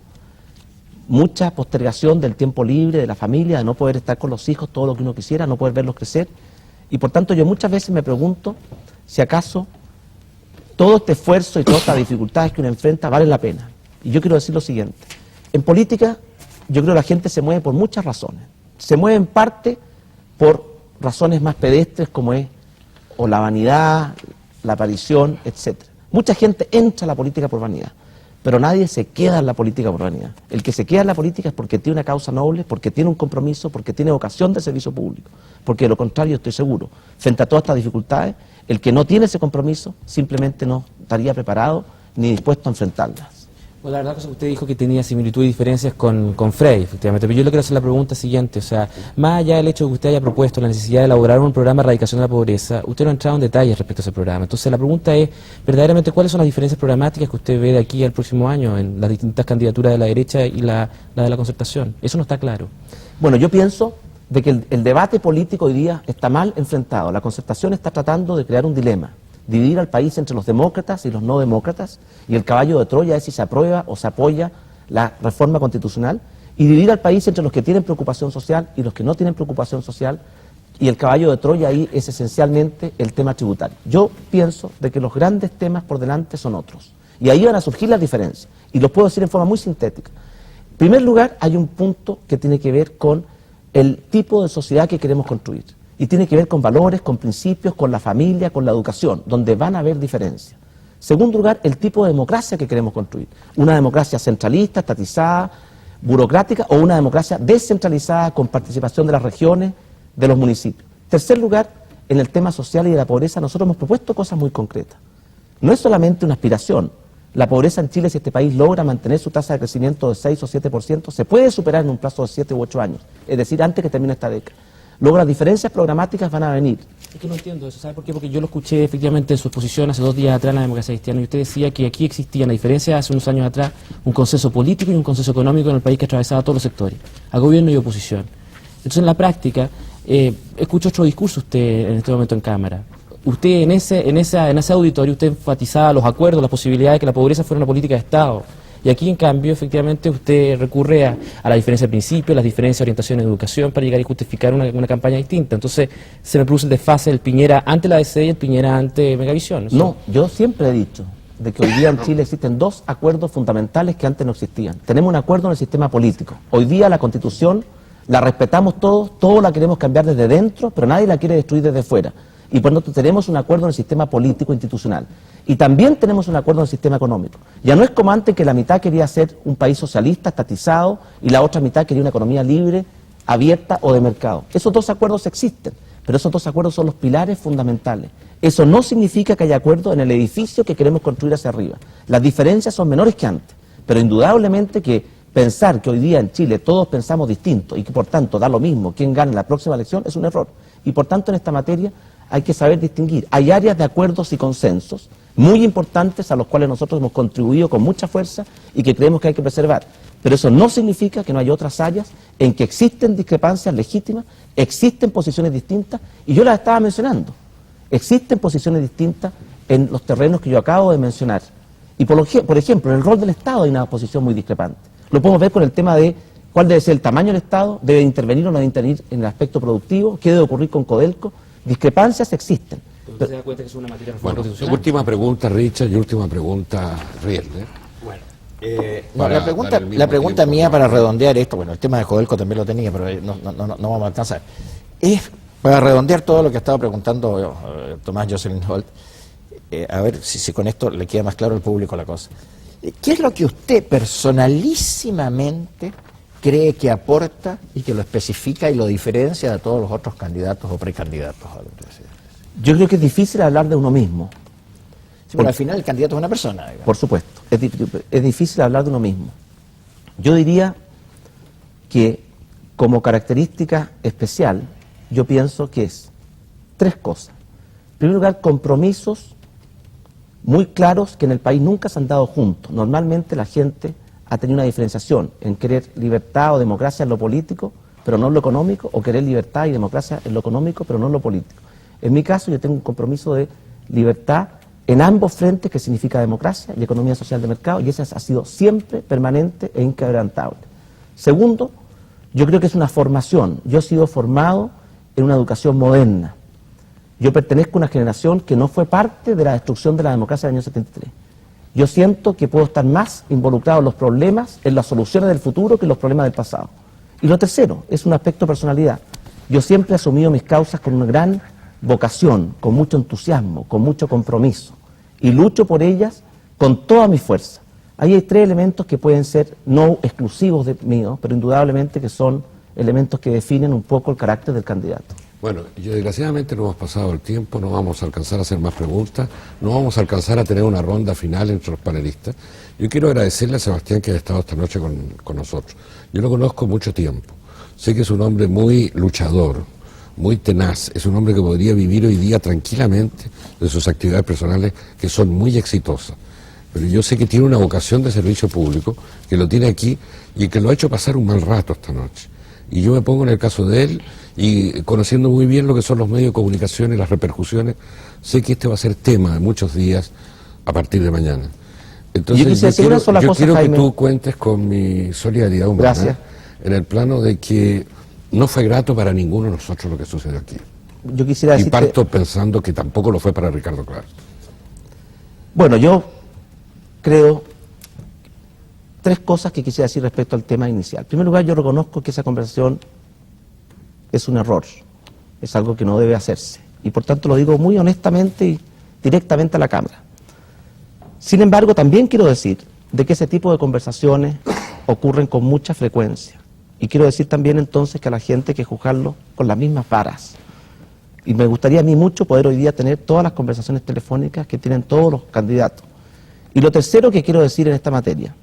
Speaker 8: mucha postergación del tiempo libre, de la familia, de no poder estar con los hijos todo lo que uno quisiera, no poder verlos crecer. Y por tanto yo muchas veces me pregunto si acaso todo este esfuerzo y todas estas dificultades que uno enfrenta valen la pena. Y yo quiero decir lo siguiente. En política yo creo que la gente se mueve por muchas razones. Se mueve en parte por razones más pedestres como es o la vanidad, la aparición, etc. Mucha gente entra a la política por vanidad, pero nadie se queda en la política por vanidad. El que se queda en la política es porque tiene una causa noble, porque tiene un compromiso, porque tiene vocación de servicio público. Porque de lo contrario, estoy seguro, frente a todas estas dificultades, el que no tiene ese compromiso simplemente no estaría preparado ni dispuesto a enfrentarlas.
Speaker 7: Bueno, la verdad que usted dijo que tenía similitud y diferencias con Frey, efectivamente, pero yo le quiero hacer la pregunta siguiente, o sea, más allá del hecho de que usted haya propuesto la necesidad de elaborar un programa de erradicación de la pobreza, usted no ha entrado en detalles respecto a ese programa, entonces la pregunta es, verdaderamente, ¿cuáles son las diferencias programáticas que usted ve de aquí al próximo año en las distintas candidaturas de la derecha y la de la concertación? Eso no está claro.
Speaker 8: Bueno, yo pienso de que el debate político hoy día está mal enfrentado. La concertación está tratando de crear un dilema, dividir al país entre los demócratas y los no demócratas, y el caballo de Troya es si se aprueba o se apoya la reforma constitucional, y dividir al país entre los que tienen preocupación social y los que no tienen preocupación social, y el caballo de Troya ahí es esencialmente el tema tributario. Yo pienso de que los grandes temas por delante son otros, y ahí van a surgir las diferencias, y los puedo decir en forma muy sintética. En primer lugar, hay un punto que tiene que ver con el tipo de sociedad que queremos construir. Y tiene que ver con valores, con principios, con la familia, con la educación, donde van a haber diferencias. Segundo lugar, el tipo de democracia que queremos construir. Una democracia centralista, estatizada, burocrática, o una democracia descentralizada con participación de las regiones, de los municipios. Tercer lugar, en el tema social y de la pobreza, nosotros hemos propuesto cosas muy concretas. No es solamente una aspiración. La pobreza en Chile, si este país logra mantener su tasa de crecimiento de 6 o 7%, se puede superar en un plazo de 7 u 8 años, es decir, antes que termine esta década. Luego las diferencias programáticas van a venir.
Speaker 7: Es que no entiendo eso, ¿sabe por qué? Porque yo lo escuché efectivamente en su exposición hace 2 días atrás en la Democracia Cristiana y usted decía que aquí existía, a diferencia hace unos años atrás, un consenso político y un consenso económico en el país que atravesaba todos los sectores, a gobierno y oposición. Entonces en la práctica, escucho otro discurso usted en este momento en Cámara. Usted en ese auditorio usted enfatizaba los acuerdos, la posibilidad de que la pobreza fuera una política de Estado. Y aquí, en cambio, efectivamente, usted recurre a la diferencia de principios, las diferencias de orientación en educación para llegar y justificar una campaña distinta. Entonces, se me produce el desfase del Piñera ante la DC y el Piñera ante Megavisión.
Speaker 8: No, yo siempre he dicho de que hoy día en Chile existen 2 acuerdos fundamentales que antes no existían. Tenemos un acuerdo en el sistema político. Hoy día la Constitución la respetamos todos la queremos cambiar desde dentro, pero nadie la quiere destruir desde fuera. Y por lo tanto tenemos un acuerdo en el sistema político institucional. Y también tenemos un acuerdo en el sistema económico. Ya no es como antes que la mitad quería ser un país socialista, estatizado, y la otra mitad quería una economía libre, abierta o de mercado. Esos 2 acuerdos existen, pero esos 2 acuerdos son los pilares fundamentales. Eso no significa que haya acuerdo en el edificio que queremos construir hacia arriba. Las diferencias son menores que antes, pero indudablemente que pensar que hoy día en Chile todos pensamos distinto y que por tanto da lo mismo quién gane la próxima elección es un error. Y por tanto en esta materia hay que saber distinguir. Hay áreas de acuerdos y consensos muy importantes a los cuales nosotros hemos contribuido con mucha fuerza y que creemos que hay que preservar. Pero eso no significa que no haya otras áreas en que existen discrepancias legítimas, existen posiciones distintas, y yo las estaba mencionando. Existen posiciones distintas en los terrenos que yo acabo de mencionar. Y por ejemplo, en el rol del Estado hay una posición muy discrepante. Lo podemos ver con el tema de cuál debe ser el tamaño del Estado, debe intervenir o no debe intervenir en el aspecto productivo, qué debe ocurrir con Codelco. Discrepancias existen.
Speaker 7: ¿Usted se da cuenta que es una materia de reforma
Speaker 2: constitucional? Última pregunta, Richard, y última pregunta, Riel.
Speaker 6: Bueno, la pregunta mía para redondear esto, bueno, el tema de Codelco también lo tenía, pero no vamos a alcanzar. Es para redondear todo lo que estaba preguntando Tomás Jocelyn Holt, a ver si con esto le queda más claro al público la cosa. ¿Qué es lo que usted personalísimamente cree que aporta y que lo especifica y lo diferencia de todos los otros candidatos o precandidatos a la presidencia?
Speaker 8: Yo creo que es difícil hablar de uno mismo.
Speaker 6: Pero al final el candidato es una persona. Digamos.
Speaker 8: Por supuesto, es difícil hablar de uno mismo. Yo diría que como característica especial, yo pienso que es tres cosas. En primer lugar, compromisos muy claros que en el país nunca se han dado juntos. Normalmente la gente ha tenido una diferenciación en querer libertad o democracia en lo político, pero no en lo económico, o querer libertad y democracia en lo económico, pero no en lo político. En mi caso, yo tengo un compromiso de libertad en ambos frentes, que significa democracia y economía social de mercado, y ese ha sido siempre permanente e inquebrantable. Segundo, yo creo que es una formación. Yo he sido formado en una educación moderna. Yo pertenezco a una generación que no fue parte de la destrucción de la democracia del año 73. Yo siento que puedo estar más involucrado en los problemas, en las soluciones del futuro, que en los problemas del pasado. Y lo tercero, es un aspecto de personalidad. Yo siempre he asumido mis causas con una gran vocación, con mucho entusiasmo, con mucho compromiso. Y lucho por ellas con toda mi fuerza. Ahí hay tres elementos que pueden ser no exclusivos de míos, pero indudablemente que son elementos que definen un poco el carácter del candidato.
Speaker 2: Bueno, desgraciadamente no hemos pasado el tiempo, no vamos a alcanzar a hacer más preguntas, no vamos a alcanzar a tener una ronda final entre los panelistas. Yo quiero agradecerle a Sebastián que haya estado esta noche con nosotros. Yo lo conozco mucho tiempo, sé que es un hombre muy luchador, muy tenaz, es un hombre que podría vivir hoy día tranquilamente de sus actividades personales que son muy exitosas. Pero yo sé que tiene una vocación de servicio público, que lo tiene aquí y que lo ha hecho pasar un mal rato esta noche. Y yo me pongo en el caso de él y conociendo muy bien lo que son los medios de comunicación y las repercusiones, sé que este va a ser tema de muchos días a partir de mañana. Entonces yo quiero que tú cuentes con mi solidaridad humana.
Speaker 8: Gracias.
Speaker 2: En el plano de que no fue grato para ninguno de nosotros lo que sucedió aquí.
Speaker 8: Yo quisiera decirte...
Speaker 2: Y parto pensando que tampoco lo fue para Ricardo Claro.
Speaker 8: Bueno, yo creo tres cosas que quisiera decir respecto al tema inicial. En primer lugar, yo reconozco que esa conversación es un error, es algo que no debe hacerse. Y por tanto lo digo muy honestamente y directamente a la Cámara. Sin embargo, también quiero decir de que ese tipo de conversaciones ocurren con mucha frecuencia. Y quiero decir también entonces que a la gente hay que juzgarlo con las mismas varas. Y me gustaría a mí mucho poder hoy día tener todas las conversaciones telefónicas que tienen todos los candidatos. Y lo tercero que quiero decir en esta materia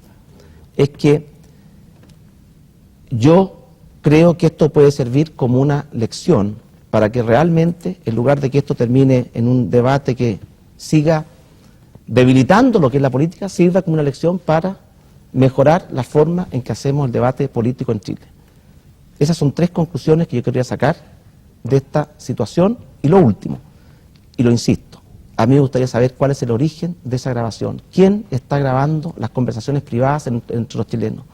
Speaker 8: es que yo creo que esto puede servir como una lección para que realmente, en lugar de que esto termine en un debate que siga debilitando lo que es la política, sirva como una lección para mejorar la forma en que hacemos el debate político en Chile. Esas son tres conclusiones que yo quería sacar de esta situación. Y lo último, y lo insisto, a mí me gustaría saber cuál es el origen de esa grabación. ¿Quién está grabando las conversaciones privadas entre los chilenos?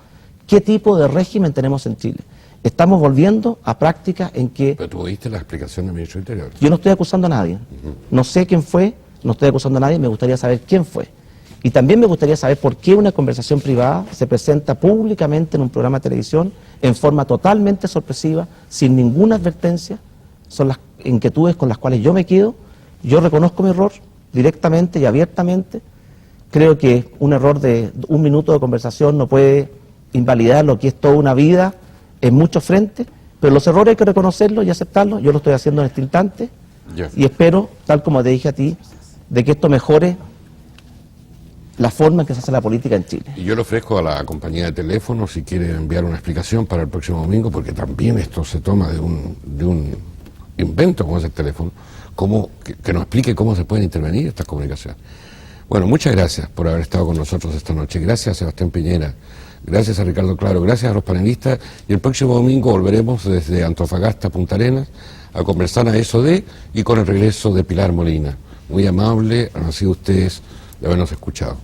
Speaker 8: ¿Qué tipo de régimen tenemos en Chile? Estamos volviendo a prácticas en que...
Speaker 2: Pero tú oíste la explicación del ministro del Interior.
Speaker 8: Yo no estoy acusando a nadie. No sé quién fue, no estoy acusando a nadie, me gustaría saber quién fue. Y también me gustaría saber por qué una conversación privada se presenta públicamente en un programa de televisión en forma totalmente sorpresiva, sin ninguna advertencia. Son las inquietudes con las cuales yo me quedo. Yo reconozco mi error directamente y abiertamente. Creo que un error de 1 minuto de conversación no puede invalidar lo que es toda una vida en muchos frentes, pero los errores hay que reconocerlos y aceptarlos. Yo lo estoy haciendo en este instante y espero, tal como te dije a ti, de que esto mejore la forma en que se hace la política en Chile.
Speaker 2: Y yo le ofrezco a la compañía de teléfono si quiere enviar una explicación para el próximo domingo, porque también esto se toma de un invento como es el teléfono, que nos explique cómo se pueden intervenir estas comunicaciones. Bueno, muchas gracias por haber estado con nosotros esta noche. Gracias a Sebastián Piñera, gracias a Ricardo Claro, gracias a los panelistas, y el próximo domingo volveremos desde Antofagasta a Punta Arenas a conversar a eso y con el regreso de Pilar Molina. Muy amable, han sido ustedes de habernos escuchado.